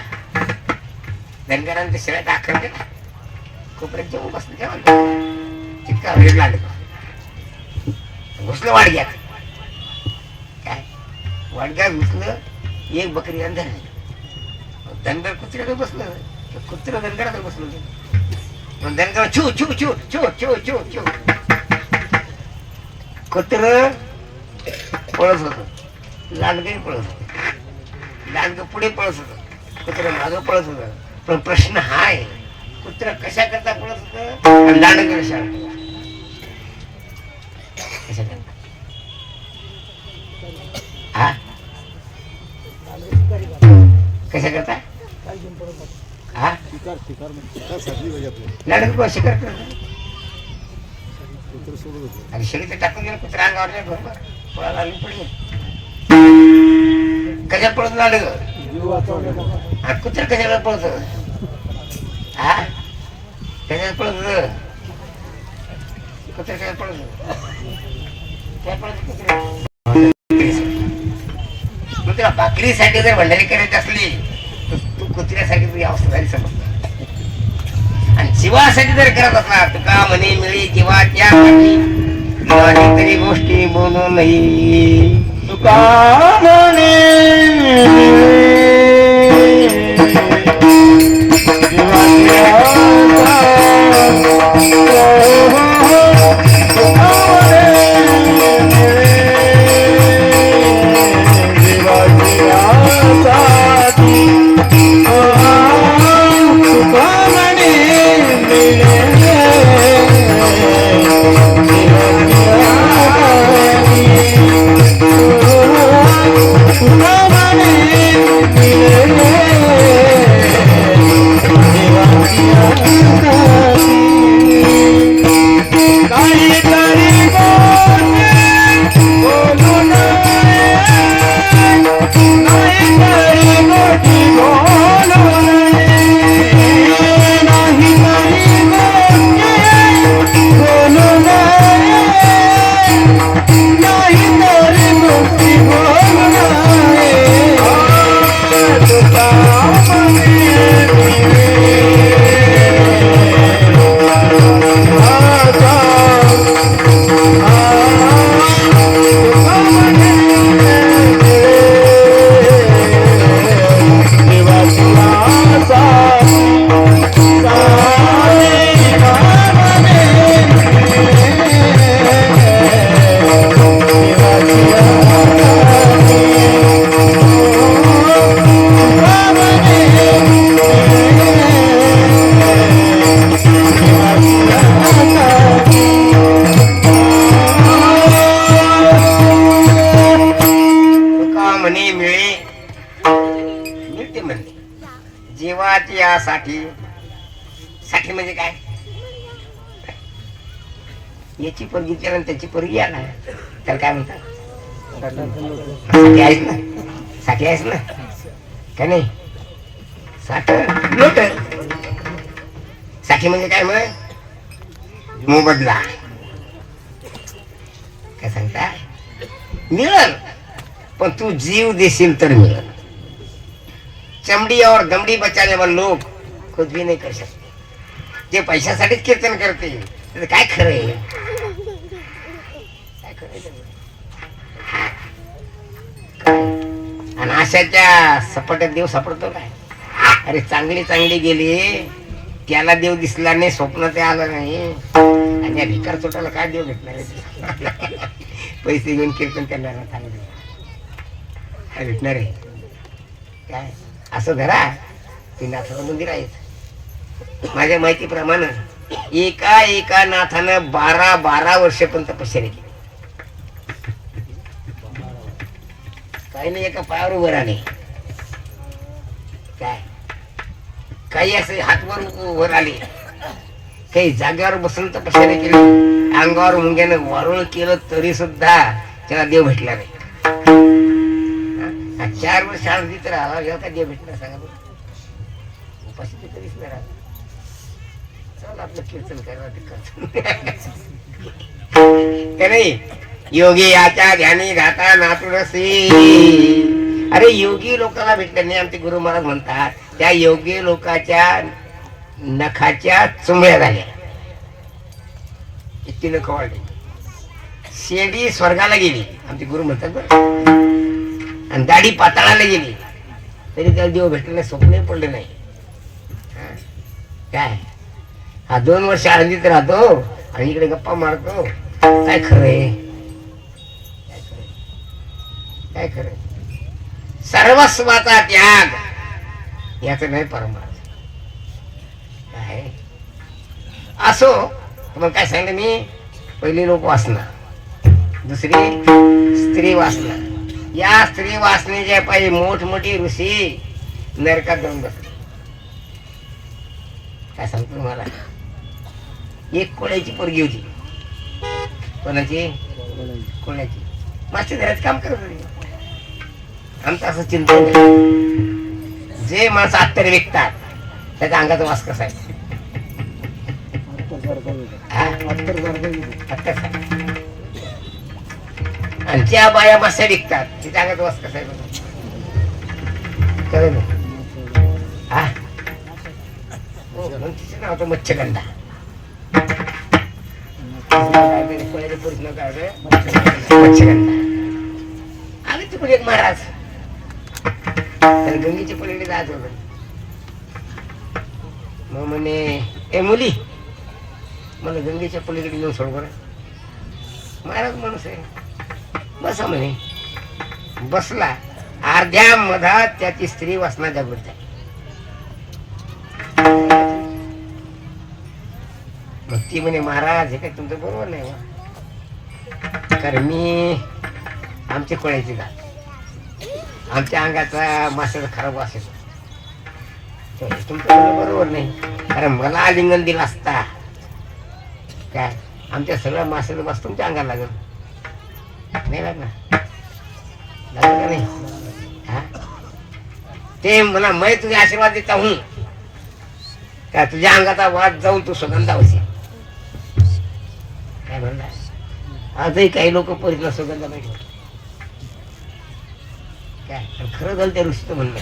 धनगरांच्या शेळ्यात आखर केला. कोपऱ्यात जेवून बसलं जेवण. इतका वेळ लागला, घुसलं वाडग्यात. काय वाडग्यात घुसलं, एक बकरी अंधार. धनगर कुत्र्याकडे बसलं, कुत्र धनगराकडे बसलं. धनगर छू छू छू छू छू छू छू. कुत्र पळत होत, लांडगे पळत होत. लांडग पुढे पळत होत, कुत्र मागं पळत होत. पण प्रश्न हा आहे, कुत्र कशा करता पळत होत आणि लांडग कशा करता. हा कशा करता. हा लांडग शिकार करत आणि शेळीचं टाकून गेलं. कुत्रा अंगावर बरोबर पळायला लागली, पडली. कशा पळत लांडग, कुत्र कशाला पळत. हा कशाला पळत, कुत्र कशाला पळत. काय पळत कुत्रा. मग तुला भाकरीसाठी जर भंडारी करायची असली तर तू कुत्र्यासाठी तुझी अवस्था झाली समज. आणि जीवासाठी जर करत असला, तुका म्हणे मिळी जीवाच्या तरी गोष्टी बोलू नाही. तुका म्हणे जीवाच्या नाथाची या साठी. साठी म्हणजे काय? याची पोरगी केला आणि त्याची पोरगी आला, त्याला काय म्हणतात? साठी आहेस ना, साठी आहेस ना का नाही? साठ लोट. साठी म्हणजे काय? मग मोबदला. काय सांगता? मिळल, पण तू जीव देशील तर मिळल. चमडी और दमडी बचाने वाले लोग कुछ भी नहीं कर सकते. जे पैशासाठीच कीर्तन करते त्याचं काय खरं आहे? काय खरं आहे? आणि अशाच्या सपाट्यात देव सापडतो काय? अरे चांगली चांगली गेली, त्याला देव दिसला नाही, स्वप्नात आलं नाही, आणि या भिकार चोटाला काय देव भेटणार आहे? पैसे घेऊन कीर्तन करणार काय भेटणार आहे? काय असं धरा, ते नाथाचं मंदिर आहे. माझ्या माहितीप्रमाणे एका नाथानं 12 वर्ष पण तपश्चर्या केली. काही नाही, एका पायावर उभं राहिले, काय काही असे हातवर वर आले, काही जागेवर बसून तपश्चर्या केली, अंगावर मुंग्यानं वारुळ केलं तरी सुद्धा त्याला देव भेटला नाही. 4 वर्ष आधी तर आला गेला का देव भेटणार? सांगा बरं. उपाशी तरीच नाही राहत. चल आपलं कीर्तन करायला का नाही? योगी याच्या ध्यानी घाता नातुरसी. अरे योगी लोकांना भेटले नाही. आमचे गुरु महाराज म्हणतात त्या योगी लोकांच्या नखाच्या चुंबळ्या झाल्या, इतकी नख वाढली. शेंडी स्वर्गाला गेली, आमचे गुरु म्हणतात बरं, आणि दाढी पाताळाला गेली तरी त्याला देव भेटलेलं स्वप्न पडले नाही. काय हा 2 वर्ष आनंदीत राहतो आणि इकडे गप्पा मारतो. काय खरंय? काय खरंय? सर्वस्वाचा त्याग याच नाही परमार्थ. काय असो, मग काय सांगितलं मी? पहिली लोक वासना, दुसरी स्त्री वासना. या स्त्री वासनेच्या पायी मोठमोठी ऋषी नरकात जाऊन बसले. काय सांगतो तुम्हाला? एक कोळ्याची पोरगी होती. कोणाची? कोळ्याची. मागच्या घरात काम करत होती. आमचं असं चिंतन आहे, जे माणसं आत्तर विकतात त्याच्या अंगाचा वास कसा आहे? आणि ज्या बाया मासे विकतात तिच्या अंगाचा वास कसा आहे? कळलं? हा, तिचं नाव होतं मच्छगंधा. मच्छगंधा. आले तिकडे एक महाराज, तर गंगेच्या पलीकडे जात होत. मग म्हणे, ए मुली, मला गंगेच्या पलीकडे नेऊन सोड बरं. महाराज माणूस आहे, बसा म्हणे. बसला. अर्ध्या मधात त्याची स्त्री वासना जागृत झाली. मग ती म्हणे, महाराज हे काय तुमचं बरोबर नाही बा, कारण मी आमच्या कोळ्याची जात, आमच्या अंगाचा माशाचा खराब वास येतो, तुमचं बरोबर नाही. कारण मला आलिंगन दिला असता काय आमच्या सगळ्या माशाचा वास तुमच्या अंगाला लागल नाही? लागणार? लागलं का नाही? हा, ते मला मैं तुझे आशीर्वाद देता हूं का तुझ्या अंगाचा वास जाऊन तू सुगंधा होशील. काय म्हणणार? आजही काही लोक परिसला सुगंध नाही ठेवत. काय खरं झालं त्या ऋषीचं म्हणणं.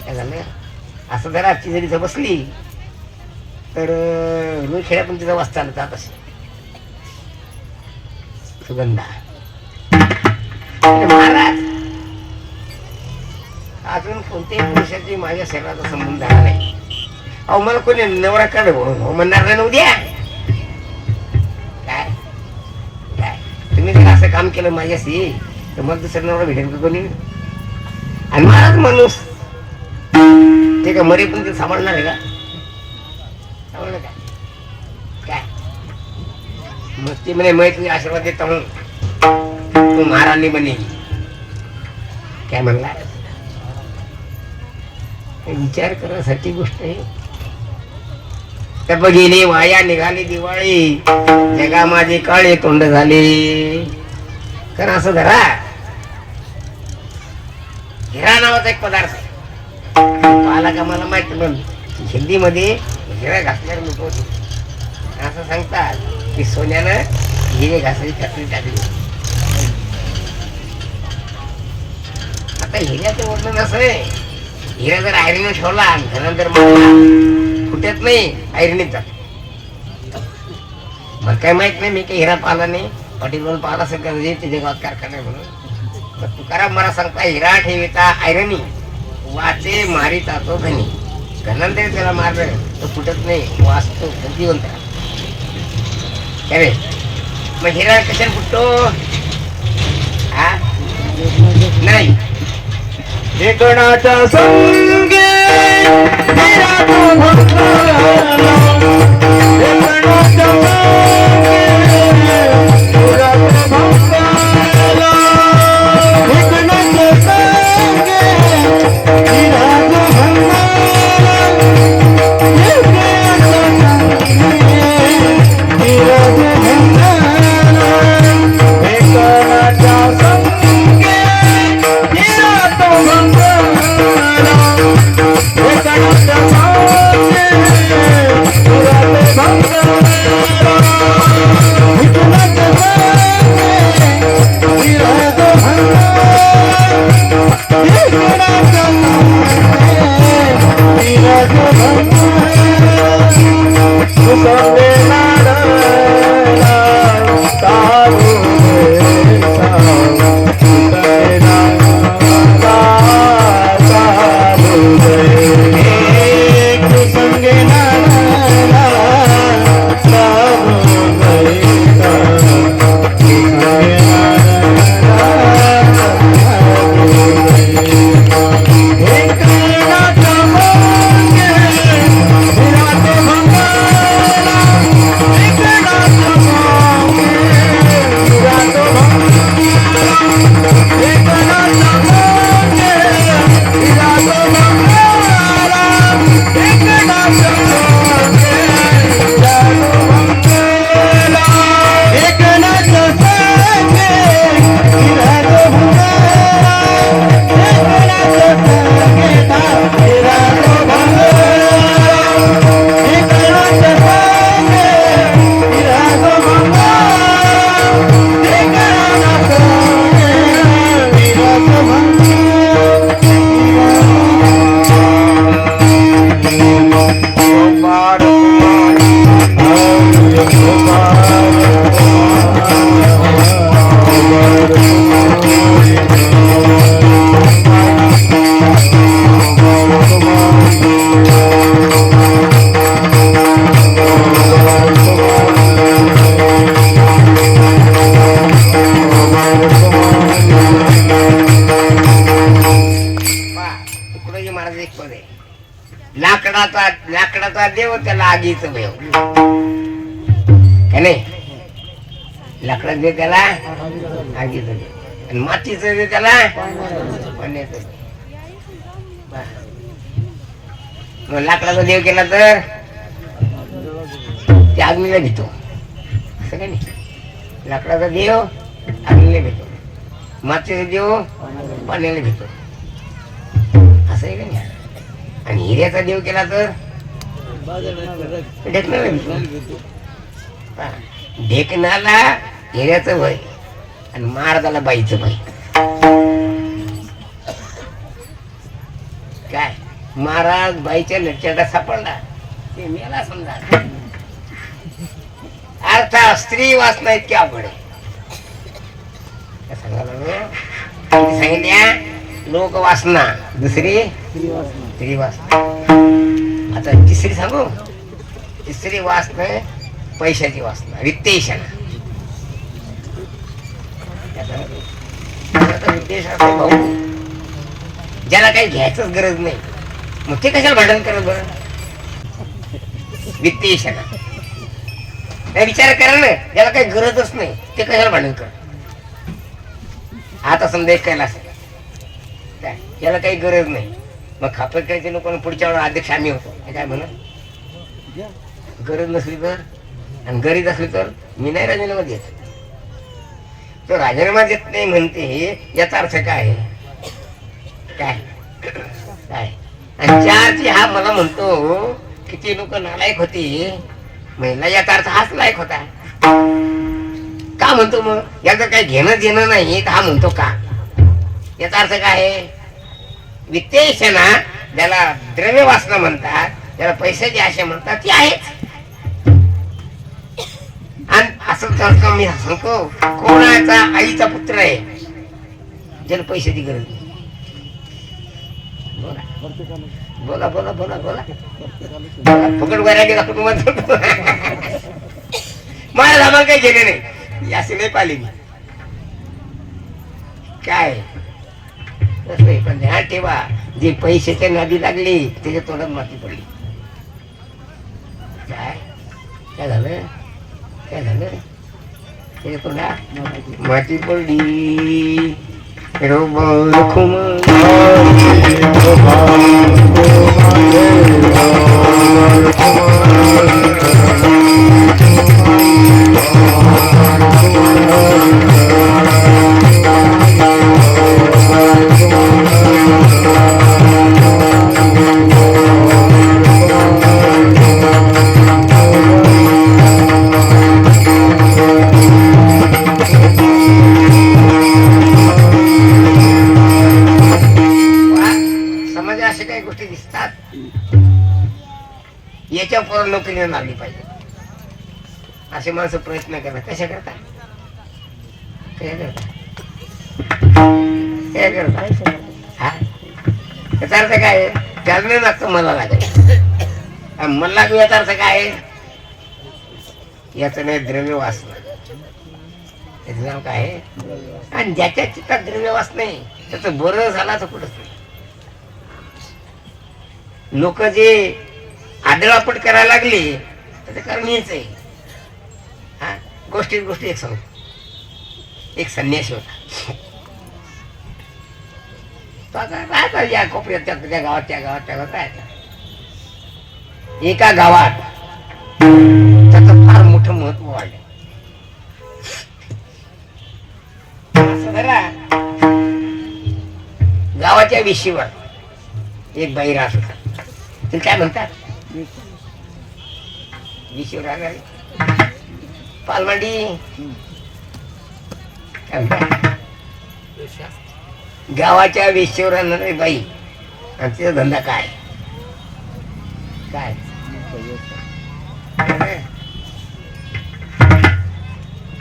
काय झालं? असं जरा आजची जरी बसली तर रोज खेड्या पण तिचा वास चालत जात असे सुगंधा. महाराज अजून कोणत्याही पुरुषाची माझ्या शरीराचा संबंध झाला नाही. अहो मला कोणी नवरा काढ म्हणणार नाही उद्या. काय काय तुम्ही जर असं काम केलं माझ्याशी तर मला दुसरा नवरा भेटेल का कोणी? आणि महाराज माणूस ते का मरे पण ते सांभाळणार आहे का? सांभाळणार का? काय मग ती म्हणे मैं तुझे आशीर्वाद देता हूं तू महाराणी बनेगी. काय म्हणला? विचार करायसाठी गोष्ट आहे. तर बघिले वाया निघाली दिवाळी, जगा माझे काळे तोंड झाले. कारण असं धरा, हिरा नावाचा एक पदार्थ आहे. पाहिला का मला माहित, पण हिंदीमध्ये हिरा घासणारे लोक होते. असं सांगतात की सोन्यानं हिरे घासायची फॅक्टरी टाकली. आता हिऱ्याचं वर्णन असं आहे, हिरा जर आयरीने ठेवला त्यानंतर फुटत नाही, आयरीनेच जातो. मला काय माहित नाही, मी काही हिरा पाहिला नाही. पाटील म्हणून पाहिला असेल का त्याच्या गावात कारखाना आहे म्हणून. तर तुकाराम मला सांगता, हिरा ठेविता आयरणी, वाचे मारिता तो धनी. धनंतर त्याला मारलं तो फुटत नाही, वाचतो जिवंत. काय मग हिरा कशाला फुटतो? हा नाही, एकणाच्या संगे हिरा तो भंगाला, एकणाच्या संगे हिरा तो भंगाला, एकणाच्या संगे हिरा तो भंगाला, एकणाच्या संगे हिरा तो भंगाला, एकणाच्या संगे हिरा तो भंगाला, एकणाच्या संगे हिरा तो भंगाला, एकणाच्या संगे हिरा तो भंगाला, एकणाच्या संगे हिरा तो भंगाला, सुसंगे नाडला तारू देसा, सुसंगे नाडला तारू दे, सुसंगे नाडला तारू देसा, सुसंगे नाडला तारू दे, एकनाथ मंगे हिरा तो भंगाला, एकनाथ मंगे हिरा तो भंगाला, एकनाथ मंगे हिरा तो भंगाला, एकनाथ मंगे हिरा तो भंगाला, एकनाथ संगे हिरा तो भंगाला, एकनाथ संगे हिरा तो भंगाला, एकनाथ संगे हिरा तो भंगाला, एकनाथ संगे हिरा तो तुकडोजी महाराज एक पद आहे, लाकडाचा देव त्याला आगीचं भेव. का नाही? लाकडाचं देव त्याला आगीचं देव, आणि मातीचं देव त्याला पाण्याचं देव. मग लाकडाचा देव केला तर ते अग्नीला भेटतो, असं काय नाही. लाकडाचा देव अग्नीला भेटतो, मातीचा देव पाण्याला भेटतो, असं आहे का नाही. आणि हिऱ्याचा देव केला तर ढेकणाला भेटतो. ढेकणाला हिऱ्याचं भय आणि महाराजाला बाईचं भय. काय महाराज बाईच्या लक्षात सापडला ते मेला समजा. अर्थात स्त्री वाचना इतकी अवघड आहे. सांगितल्या लोक वासना, दुसरी स्त्री वासना. आता तिसरी सांगू, तिसरी वासना पैशाची वासना, वित्तेषणा. भाऊ ज्याला काही घ्यायचंच गरज नाही, मग ते कशाला भांडण करत बरं? वित्तेषणा. विचार करा ना, ज्याला काही गरजच नाही ते कशाला भांडण कर. आता समजा एक कैलास आहे, याला काही गरज नाही, मग खापरखेडचे लोक पुढच्या वेळेला अध्यक्ष आम्ही होतो हे काय म्हणा गरज नसली तर आणि गरीब असली तर मी नाही राजीनामा देत. तो राजीनामा देत नाही म्हणते याचा अर्थ काय काय काय आणि चारची हा मला म्हणतो किती लोक नालायक होती महिला याचा अर्थ हाच लायक होता का म्हणतो मग याचं काही घेणं देणं नाही तर हा म्हणतो का याचा अर्थ काय आहे वित्तेषणा ज्याला द्रव्य वासना म्हणतात ज्याला पैशाची आशा म्हणतात ती आहेच. आणि असं मी सांगतो कोणाचा आईचा पुत्र आहे ज्याला पैशाची गरज नाही. बोला बोला बोला बोला बोला फुकट वऱ्या गेला कुटुंबात मला आम्हाला काही गेले नाही असे नाही पाहिले मी काय पण ध्यान ठेवा जे पैशाच्या नादी लागली त्याच्या तोंडात माती पडली. काय काय झालं काय झालं त्याच्या तोंडात माती पडली. अशा काही गोष्टी दिसतात याच्या पोर नोकरी लागली पाहिजे असे माणसं प्रयत्न करतात. कशा करता हा याचा अर्थ काय त्याला नाही लागतं मला लागेल मला लागू याचा अर्थ काय याचं नाही द्रव्य वासना त्याचं नाव काय आणि ज्याच्या चित्तात द्रव्य वास नाही त्याचं बरं झाला तर कुठंच नाही. लोक जे आदळापट करायला लागले त्याचं कारण हेच आहे. हा गोष्टी एक सांगतो एक संन्यासी होता तो आता राहता या कोपऱ्यात त्या गावात राहायचा. एका गावात त्याचं फार मोठं महत्व वाढलं. असं जरा गावाच्या विशीवर एक बाई राहत होता. तुम्ही काय म्हणतात विशीवर राहणारी पालमांडी काय म्हणतात गावाच्या वेशीवर राहणारी बाई आणि तिचा धंदा काय काय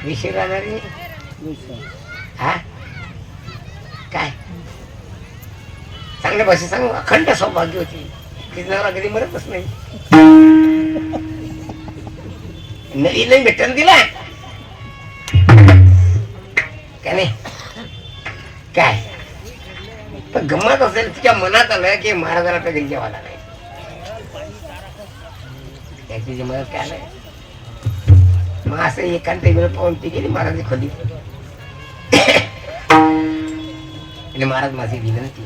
वेशीवर राहणारी हा काय चांगल्या भाषेत सांगू अखंड सौभाग्य होती. तिला कधी मरतच नाही नवी नाही भेटन दिला काय नाही काय पण गंमत असेल तिच्या मनात आलं की महाराजाला कधी जेवायला नाही त्याची मदत काय नाही. मग असं एकांत वेळ पाहून ती गेली महाराज खोली आणि महाराज माझी विनंती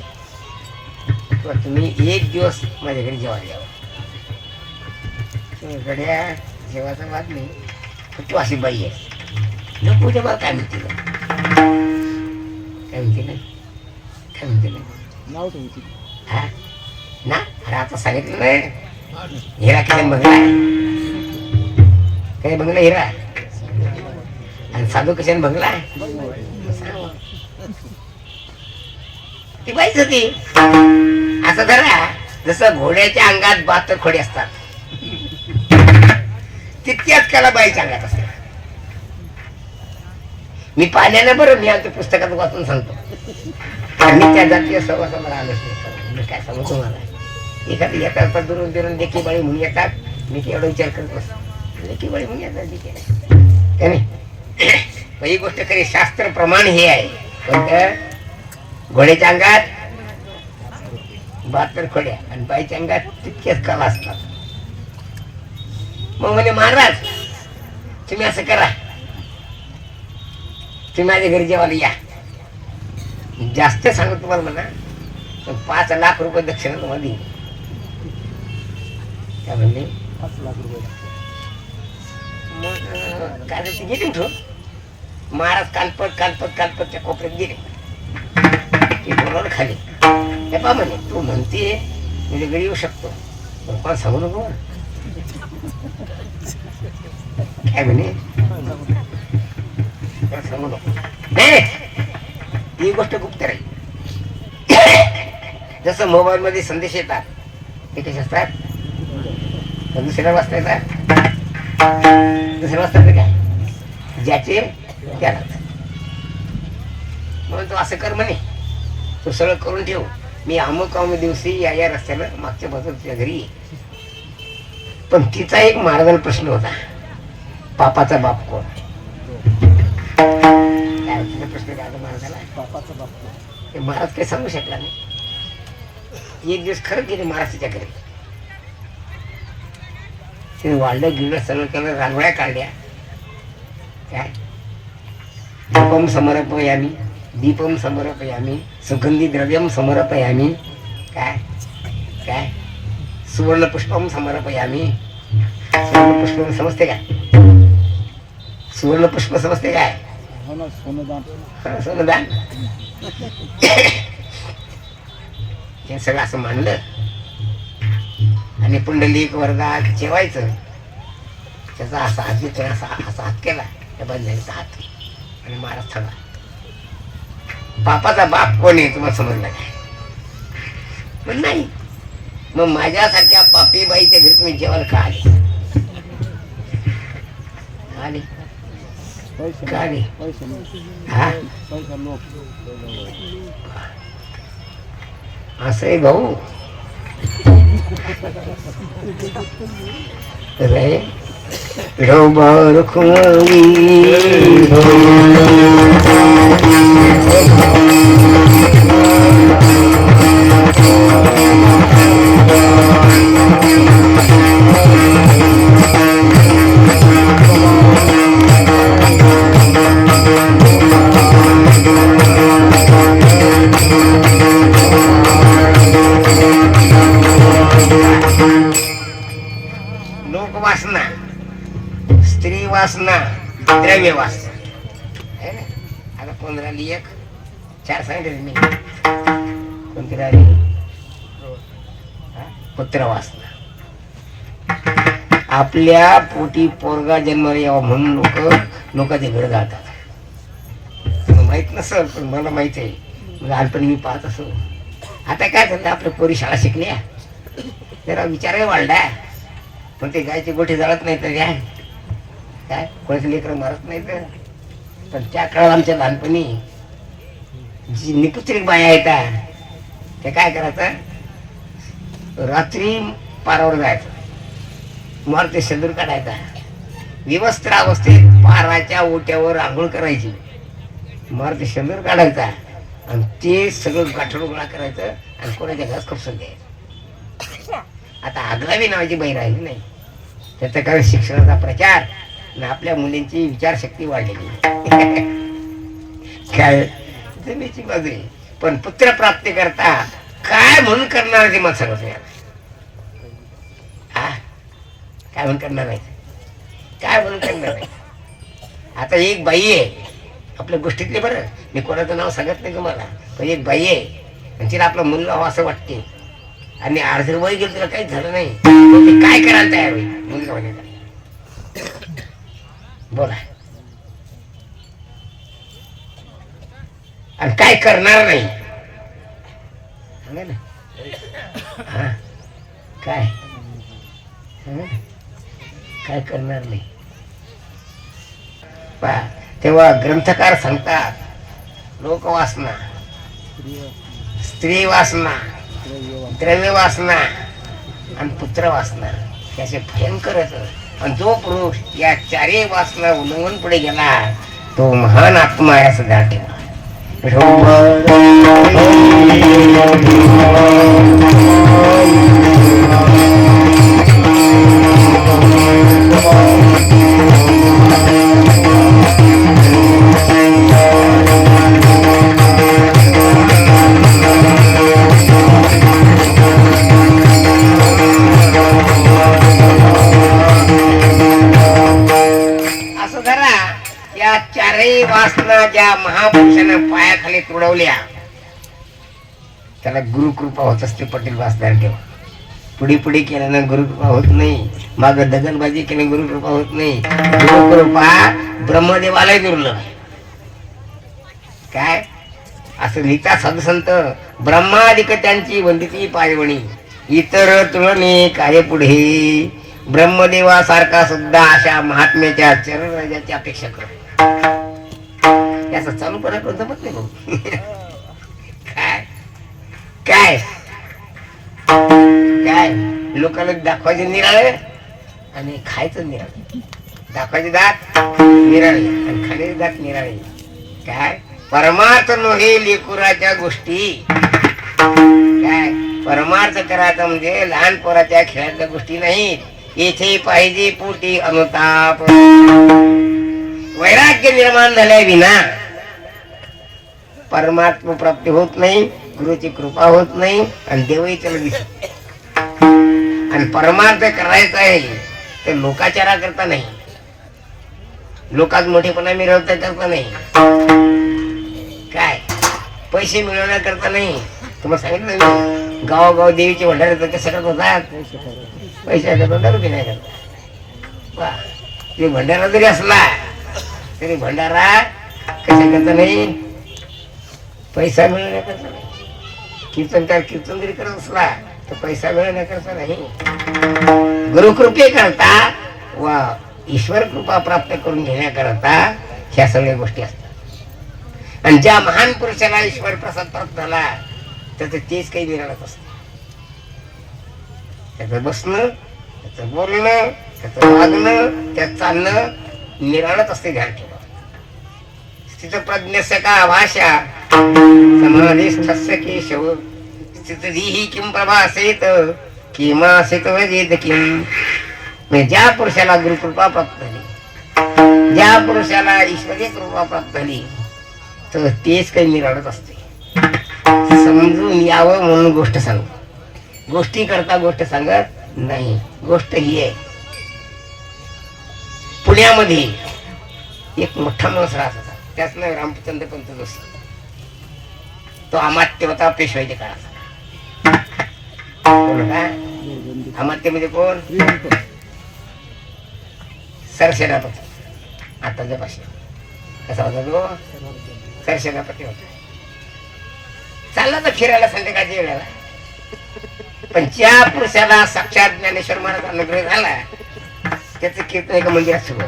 तुम्ही एक दिवस माझ्या घरी जेवायला यावं. गड्या जेवायचा वाद नाही तू अशी बाई आहे नको उद्या मला काय म्हणते काय म्हणते नाव हा ना अरे आता सांगितलं नाही हिरा किती बंगला काही बंगला हिरा आणि साधू कशाने बंगला ती बाईच होती. असं धरा जसं घोड्याच्या अंगात 72 खोडे असतात तितक्याच कला बाईच्या अंगात असतात. मी पाण्याने बरं मी आमच्या पुस्तकात वाचून सांगतो आणि त्या जातीय सहवासाला आलोच नाही. मी काय सांगू तुम्हाला एखादी येतात पण दुरून दुरून लेकी बाळी म्हणून येतात मी एवढा विचार करत बसतो लेकी बाळी म्हणून येतात काय नाही. ही गोष्ट खरी शास्त्र प्रमाण हे आहे कोणतं घोड्याच्या अंगात 72 खोड्या आणि बाईच्या अंगात तितक्याच कला असतात. मग म्हणे महाराज तुम्ही असं करा तुम्ही माझ्या घरी जेवायला या जास्त सांगू तुम्हाला म्हणा तर 5 लाख रुपये दक्षिणा तुम्हाला देईल. काय म्हणले? 5 लाख रुपये. मग काय ते गेली उठून. महाराज कालपत त्या कोपऱ्यात गेले. ते बोलावलं खाली. हे पा म्हणे तू म्हणते म्हणजे घरी येऊ शकतो पण कोण सांगू नको. काय म्हणे सांगू नको. नाही ही गोष्ट गुप्त राहील. जसं मोबाईल मध्ये संदेश येतात ते कसे असतात? दुसऱ्या वाजता येतात. दुसऱ्या वाजता काय ज्याचे त्याला. म्हणून तो असं कर म्हणे तू सगळं करून ठेव. मी अमुक दिवशी या रस्त्याला मागच्या बाजूला तुझ्या घरी ये. पण तिचा एक मार्गाने प्रश्न होता. पापाचा बाप कोण? काय तिचा प्रश्न काय महाराजाला? बापाचा बाप. ते महाराज काही सांगू शकला नाही. एक दिवस खरं गेले महाराजाच्या घरी. तिने वाढलं गिळलं सगळं केलं. रांगोळ्या काढल्या. काय दीपम समर्पयामी दीपम समर्पयामी सुगंधी द्रव्यम समर्पयामी. काय काय सुवर्ण पुष्पम समर्पयामी. सुवर्ण पुष्प समजते काय? सुवर्ण पुष्प समजते काय? हो ना, सोनदान. सोनदान. हे सगळं असं मांडलं आणि पुंडलिक वरदा जेवायचं. त्याचा असा हात घेतोय, असा हात केला त्या बंधारीचा हात आणि महाराज थांबा. बापाचा बाप कोण आहे तुम्हाला समजलं काय? पण नाही. मग माझ्यासारख्या पापी बाईच्या घरी तुम्ही जेवायला का आले? आले पैसे का आले? पैसे हा पैसा लोक. असं आहे भाऊ. रे ढोबार खुमावी लोकवासना, स्त्री वासना, द्रव्य वासना है ना. आता 15 लिख 4 सांगितले मी. कोणती राहिली? पुत्र वासना. आपल्या पोटी पोरगा जन्माला यावा म्हणून लोकांचे घर घालतात. माहित नसल पण मला माहित आहे. लहानपणी मी पाहत असो. आता काय झालं आपल्या पोरी शाळा शिकल्या जरा विचारही वाढला. पण ते गायचे गोठे जाळत नाही तर काय कोणाचे लेकरं मारत नाही तर. पण त्या काळात आमच्या लहानपणी जी निपुत्रिक बाया येतात ते काय करायचं? रात्री पारावर जायचं. मारुती शेंदूर काढायचा. विवस्त्र अवस्थेत पाराच्या ओट्यावर आंघोळ करायची. मारुती शेंदूर काढायचा आणि ते सगळं गाठोड गोळा करायचं आणि कोणाच्या घरात खुपसून द्यायचं. आता आगलावी नावाची बाई राहिली नाही. त्याचं कारण शिक्षणाचा प्रचार आणि आपल्या मुलींची विचारशक्ती वाढलेली. काय जमीची बाजू आहे. पण पुत्र प्राप्ती करता काय म्हणून करणार ते मला सांगत नाही. हा काय म्हणून करणार नाही. काय म्हणून करणार नाही. आता एक बाई आहे आपल्या गोष्टीतले. बरं मी कोणाचं नाव सांगत नाही तुम्हाला. पण एक बाई आहे आणि तिला आपला मुलगा हवा असं वाटते आणि अर्ध वय गेलं तिला काहीच झालं नाही. ते काय करायला तयार होईल मुलगा म्हणायचा? बोला. आणि काय करणार नाही. हा काय काय करणार नाही. तेव्हा ग्रंथकार सांगतात लोकवासना, स्त्री वासना, द्रव्य वासना आणि पुत्र वासना त्याचे भयंकर होतं. आणि जो पुरुष या 4 वासना उल्लंघन पुढे गेला तो महान आत्मा आहे असं ध्यान ठेवा. उडवल्या त्याला गुरुकृपा होत असते. पटेल वाचणार ठेवा. पुढे पुढे केल्यानं गुरुकृपा होत नाही, माग दगलबाजी केल्यानं गुरुकृपा होत नाही. गुरुकृपा ब्रह्मदेवालाही दुर्लभ आहे. काय असं लिहिता साधुसंत, ब्रह्मादिक त्यांची वंदिती पायवणी, इतर तुलने काय पुढे, ब्रह्मदेवासारखा सुद्धा अशा महात्म्याच्या चरणराजाची अपेक्षा करतो. याचा चालू करा जमत नाही भाऊ. काय काय काय लोकांना दाखवायचे निराळे आणि खायचं निराळे. दाखवायचे दात निराळे आणि खाण्याचे दात निराळे. काय परमार्थ नव्हे लेकुराच्या गोष्टी. काय परमार्थ करायचा म्हणजे लहान पोराच्या खेळाच्या गोष्टी नाहीत. येथे पाहिजे पोटी अनुताप. वैराग्य निर्माण झाल्या विना परमात्मा प्राप्ती होत नाही, गुरुची कृपा होत नाही आणि देवही त्याला दिसत. आणि परमार्थ करायचा आहे तर लोकाचारा करता नाही, लोकात मोठेपणा मिळवता करता नाही, काय पैसे मिळवण्याकरता नाही. तुम्हाला सांगितलं नाही गावोगाव देवीचे भंडारे तर कसे करत होतात, पैशाचा भंडारा बी नाही करता. ते भंडारा जरी असला तरी भंडारा कशा करता नाही, पैसा मिळवण्याकरता नाही. कीर्तनकार कीर्तन जरी करत असला तर पैसा मिळवण्याकरता नाही, गुरुकृपे करता व ईश्वर कृपा प्राप्त करून घेण्याकरता ह्या सगळ्या गोष्टी असतात. आणि ज्या महान पुरुषाला ईश्वर प्रसाद प्राप्त झाला त्याचं तेच काही निराळत असत. त्याचं बसणं, त्याचं बोलणं, त्याचं वागणं, त्याचं चालणं निराळत असते. ध्यान ठेवा. स्थित प्रज्ञस्य का भाषा समाधिस्थस्य केशव स्थितधीहि किं प्रभासेत किमासित वजेत किम. म्हणजे ज्या पुरुषाला गुरुकृपा प्राप्त झाली, ज्या पुरुषाला ईश्वरीय कृपा प्राप्त झाली तर तेच काही निराळत असते. समजून यावं म्हणून गोष्ट सांगतो. गोष्टी करता गोष्ट सांगत नाही. गोष्ट ही आहे, पुण्यामध्ये एक मोठा माणूस राहत होता. त्याच नाव रामचंद्र पंत जोशी. तो अमात्य होता पेशवाईच्या काळात. अमात्य म्हणजे कोण? सरसेनापती. आताच्या भाषेत कसा होता तो? सरसेनापती होता. चालला तर फिरायला संध्याकाळच्या वेळेला. पण ज्या पुरुषाला साक्षात ज्ञानेश्वर महाराज अनुग्रह झाला त्याचं कीर्तन एका मंदिरात सुरू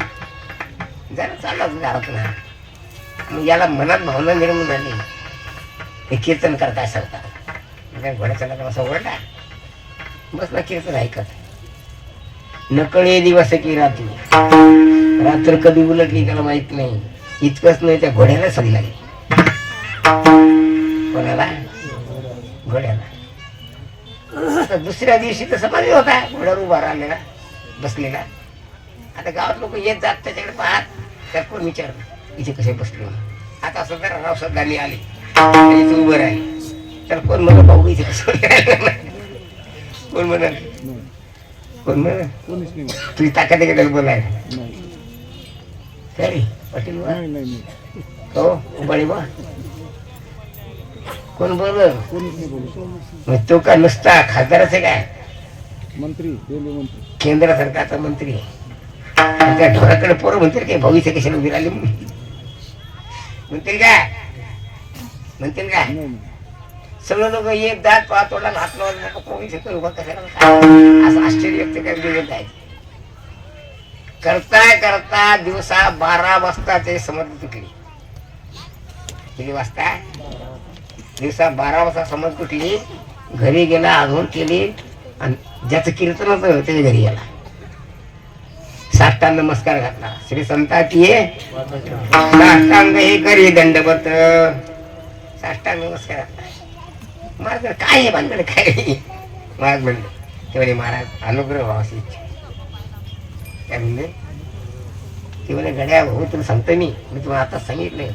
जरा चालला घरातून. मग याला मनात भावना निर्माण झाली, हे कीर्तन करताय सांगतात. घोड्याचा नका असा ओरडा, बसला कीर्तन ऐकत. नकळे दिवस की रात्री, रात्र कधी उलटली त्याला माहित नाही. इतकंच नाही, त्या घोड्याला सदी लागली. कोणाला? घोड्याला. आता दुसऱ्या दिवशी तर समाधी होता, घोड्यावर उभा राहिलेला बसलेला. आता गावात लोक येत जात त्याच्याकडे पाहत, त्या कोण विचारलं इथे कसे बसले. आता सध्या रावसाहेबांनी आले इथे उभं राहिले तर कोण म्हणा भाऊ इथे कसं कोण म्हणाल? कोण म्हणा तुझी ताकद आहे का बोलायला? तरी पाटील हो उभारी बा कोण बोल? मग तो का नुसता खासदाराचे काय मंत्री, केंद्र सरकारचा मंत्री. त्या ढोराकडे पोरं म्हणतील काय भाऊ इथे कशाला उभी राहिली म्हणतील काय? म्हणतील काय? सगळं लोक एक दात पाच तोडला हात लावून उभा कशाला असं आश्चर्य व्यक्त करायचं. करता करता दिवसा 12 वाजता ते समज तुटली. किती वाजता? दिवसा 12 वाजता समज तुटली. घरी गेला, आंघोळ केली आणि ज्याचं कीर्तन होतं त्याच्या घरी गेला. साष्टांग नमस्कार घातला. श्री संताची साष्टांग हे करी दंडवत. साष्टांग नमस्कार घातला. महाराज काय आहे भानगड काय? महाराज म्हणले ते महाराज अनुग्रह व्हावाची इच्छा. काय म्हणले ते म्हणे गड्या भाऊ तुला सांगतो मी तुम्हाला आता सांगितलं.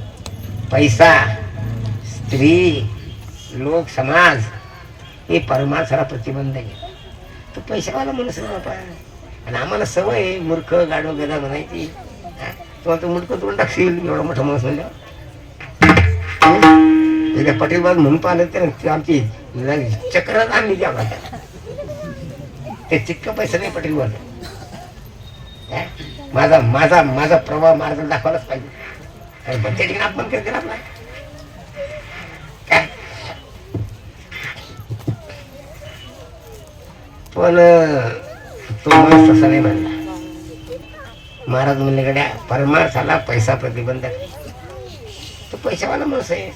पैसा, स्त्री, लोक, समाज हे परमार्थाला प्रतिबंध आहे. तो पैशावाला म्हणून बापा. आणि आम्हाला सवय आहे मूर्ख गाडो गदा म्हणायची. तुम्हाला तो मूर्ख तोंड टाकशील एवढा मोठा माणूस म्हणल्यावर. एकदा पटेल बाबा म्हणून पाहिलं तर ते आमची चक्रच आणली त्या भागात. ते तितकं पैसा नाही पटेल बाबा. माझा माझा माझा प्रभाव मार्ग दाखवलाच पाहिजे. आणि त्या ठिकाणी आपण करते आपला काय. पण तो माणूस तसा नाही म्हणला. महाराज म्हणले गड्या परमार्थाला पैसा प्रतिबंधक. तो पैशावाला माणूस आहे.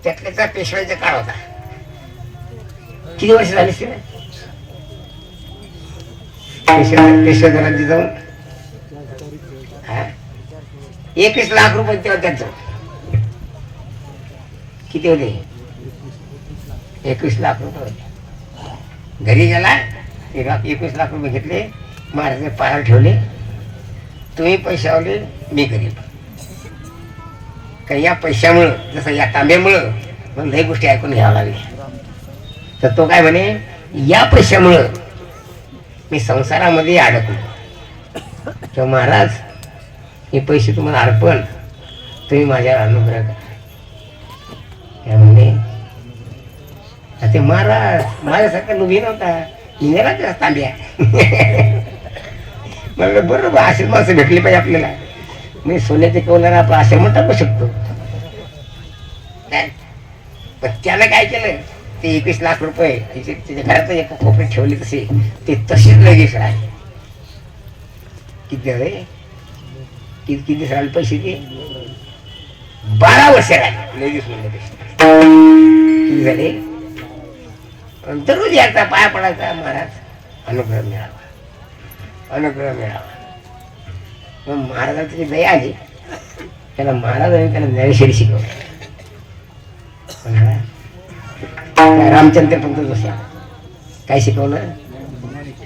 त्यातल्याचा पेशवाईचा काळ होता. किती वर्ष झाली तिला पेशवा घरात जाऊन 21 लाख रुपये तेव्हा त्यांचं किती होते 21 लाख रुपये होते. घरी गेला 21 लाख रुपये घेतले. महाराजांनी पायावर ठेवले. तुम्ही पैशावले मी गरीब. कारण या पैशामुळं जसं या तांब्यामुळं मग लई गोष्टी ऐकून घ्यावं लागल्या. तर तो काय म्हणे या पैशामुळं मी संसारामध्ये अडकलो. तर महाराज हे पैसे तुम्हाला अर्पण. तुम्ही माझ्यावर अनुग्रह करा. काय म्हणे ते महाराज माझ्यासारखा लोभी नव्हता. मी नेला त्या तांब्या. मला बरोबर अशी माणसं भेटली पाहिजे आपल्याला. मी सोन्याचे कवलाला आपण असे म्हणून टाकू शकतो. पण त्यानं काय केलं ते 21 लाख रुपये त्याच्या घरात एका कोपऱ्यात ठेवले तसे ते तसेच लगेच राहिले. किती झाले किती दिवस राहिले पैसे ते 12 वर्ष राहिले लगेच म्हणले पैसे. किती झाले. दररोज यायचा पाया पडायचा महाराज अनुग्रह मिळावा अनुग्रह मिळावा. मग महाराजांची दया आली. त्याला महाराजांनी त्याला ज्ञानेश्वरी शिकवली. रामचंद्र पंत जोशी काय शिकवलं.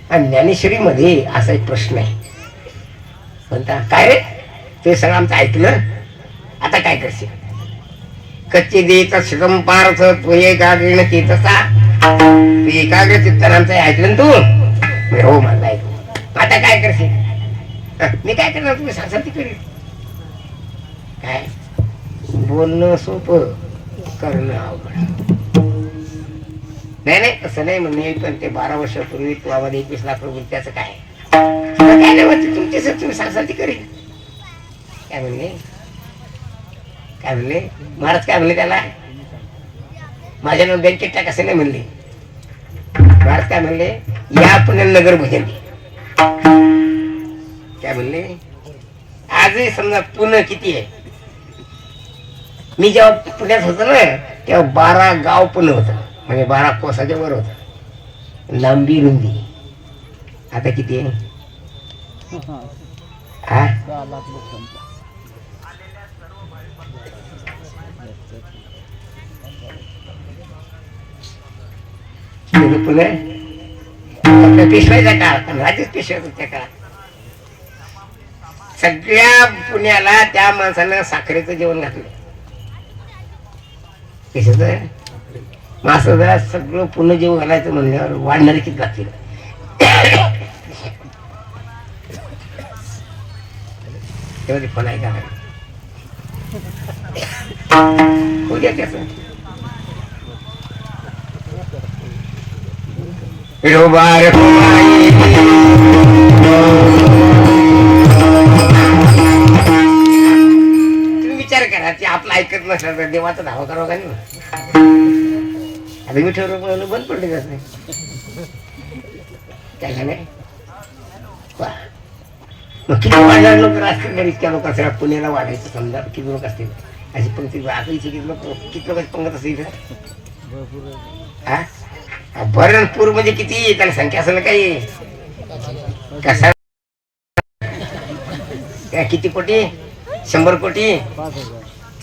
आणि ज्ञानेश्वरी मध्ये असा एक प्रश्न आहे. म्हणता काय रे ते सगळं आमचं ऐकलं आता काय करशील. कच्चे देत श्रमपार्थ तू एकाग्रीन केतसा. तू एकाग्र चित्तानं आमचं ऐकलं तू. हो माझं ऐकलं. आता काय करशील. मी काय करणार तुम्ही सांगसाल ती करेल. काय बोलणं सोपं करणं अवघड. नाही नाही तसं नाही म्हणणे. पण ते 12 वर्षापूर्वी तू आम्हाला 21 लाख रुपये त्याचं काय काय नाही म्हणते तुमच्यासाठी तुम्ही सांगसाल ती करेल. काय म्हणले काय म्हणले महाराज काय म्हणले त्याला माझ्या नाव बँकेत टाक असं नाही म्हणले. महाराज काय म्हणले या पुण्या नगर भजन काय म्हणले. आजही समजा पुणे किती आहे. मी जेव्हा पुण्यात होतो ना तेव्हा 12 गाव पुणे होतं. म्हणजे 12 कोसाच्या वर होतं लांबी रुंदी. आता किती आहे 10 लाख लोकसंख्या. पुणे आपल्या पेशवाईचा काळ राजेच पेशवायचा त्या काळात. सगळ्या पुण्याला त्या माणसानं साखरेचं जेवण घातलं. कशाचं मासं जरा सगळं पुणे जेवण घालायचं म्हणल्यावर वाढणारे किती लागतील. तेव्हा ते फोन ऐका हो द्या त्याच विचार करा ते आपलं ऐकत नसलं तर देवाचा धावा करावा का नाही. आता विठ्ठल रुपयाला बंद पडले जात नाही काय का नाही. मग किती वाढणार लोक असतील तर इतक्या लोक असतील. पुण्याला वाढायचं समजा किती लोक असतील अशी पण आता इथे किती लोक पंगत असतील. हा बरणपूर म्हणजे किती त्याला संख्या असेल काही कसा किती कोटी 100 कोटी. 5,000.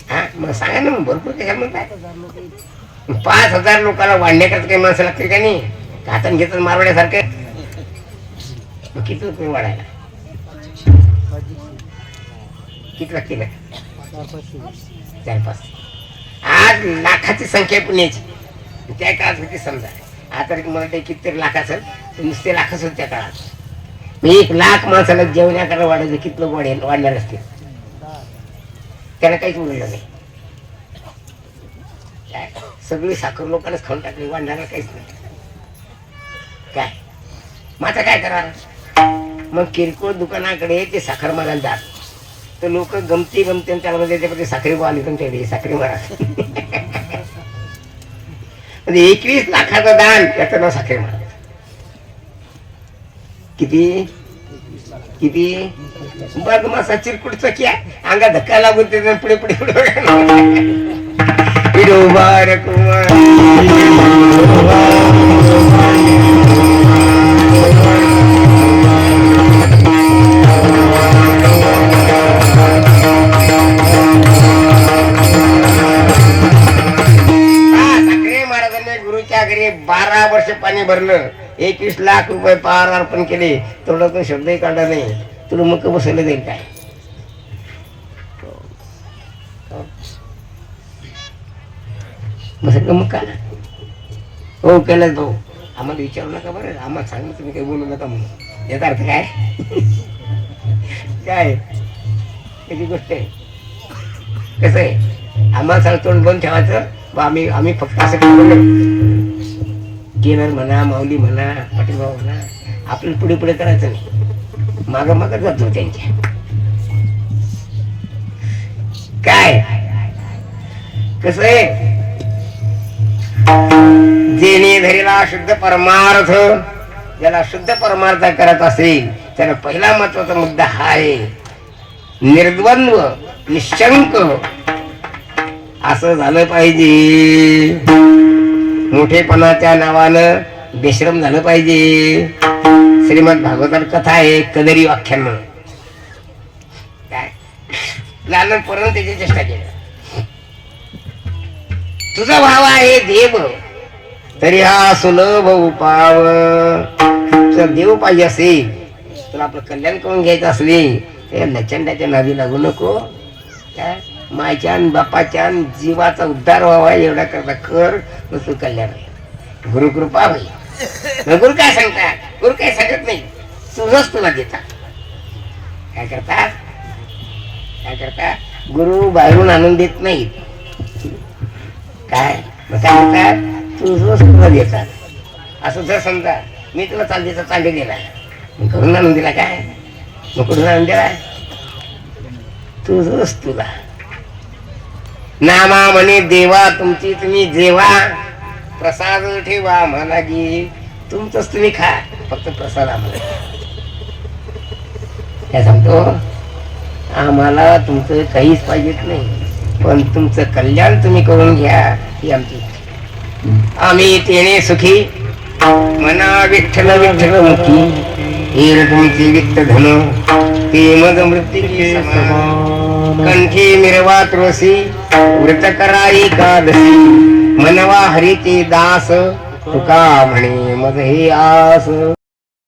हा मग सांगा ना मग भरपूर कशा म्हणताय. 5,000 लोकांना वाढण्याकरता काही माणसं लागतील का नाही. हाताने घेतात मारवण्यासारखं. मग किती रुपये वाढायला किती लागतील 4-5. आज लाखाची संख्या पुण्याची. त्या काळात होती समजा. आता मला ते कितीतरी लाख असेल नुसते लाखच होते त्या काळात. 1 लाख माणसाला जेवण्याकरता वाढायचं किती लोक वाढणार असतील. त्याला काहीच उरलं नाही. काय सगळी साखर लोकांनाच खाऊन टाकली, वाढणारा काहीच नाही. काय मग आता काय करणार? मग किरकोळ दुकानाकडे ते साखर मागायला जात, तर लोक गमती गमती त्याला त्याच्यामध्ये साखरी आली तुमच्याकडे साखरी मारा. म्हणजे 21 लाखाचं दान याचं नाव साखरी मारा. किती किती बदमासा चिरकुटचा क्या अंगा धक्का लागून ते पुढे पुढे पुढे विडोबार कुमार गुरुच्या घरी 12 वर्ष पाणी भरलं, 21 लाख रुपये पार अर्पण केले, तोंडातून शब्दही काढला नाही. तुला मग बसवलं जाईल काय? बसलं मग काय? हो केलं भाऊ, आम्हाला विचारू नका बरं, आम्हाला सांगितलं तुम्ही काही बोलू नका म्हणून. याचा अर्थ काय? काय त्याची गोष्ट आहे? कसं आहे, आम्हाला सांग तोंड बंद ठेवायचं बा, आम्ही फक्त असं केनर म्हणा, माऊली म्हणा, पाटीलभाऊ म्हणा, आपल्याला पुढे पुढे करायचं नाही, माग माग जातो त्यांच्या. काय कसं आहे, जेणे धरीला शुद्ध परमार्थ, ज्याला शुद्ध परमार्थ करत असेल त्याला पहिला महत्वाचा मुद्दा हा आहे, निर्द्वंद्व निशंक असं झालं पाहिजे. मोठेपणाच्या नावानं बेशरम झालं पाहिजे. श्रीमद भागवतात कथा आहे, कदरी व्याख्यान म्हणून. काय लहान पर्यंत त्याची चेष्टा केली. तुझा भाव आहे देव तरी हा सुलभ उपाव. तुझा देव पाहिजे असेल, तुला आपलं कल्याण करून घ्यायचं असले ते लचंडाच्या नादी लागू नको. काय मायच्या बापाच्या जीवाचा उद्धार व्हावा एवढा करता कर, तुझं कल्याण आहे. गुरुकृपा भाई. गुरु काय सांगतात? गुरु काय सांगत नाही, तुझंच तुला देतात. काय करतात? काय करतात? गुरु बाहेरून आणून देत नाहीत. काय काय करतात? तुझंच तुला देतात. असं जर समजा मी तुला चांदीचा चांदी दिला, घरून आणून दिला काय? मग कुठून आणून दिला? तुझंच तुला. नामा म्हणे देवा तुमची तुम्ही जेवा, प्रसाद ठेवा मला गी. तुमचंच तुम्ही खा, फक्त प्रसाद आम्हाला. काय सांगतो, आम्हाला तुमचं काहीच पाहिजेत नाही, पण तुमचं कल्याण तुम्ही करून घ्या ही आमची. आम्ही तेने सुखी मना विठ्ठल विठ्ठल मुखी, हेर तुमची वित्त धन ते मद मृत्यूची समान. कंठी मिरवा तुळसी व्रत कराई एकादशी, मनवा हरीचे दास तुका म्हणे मज हे आस.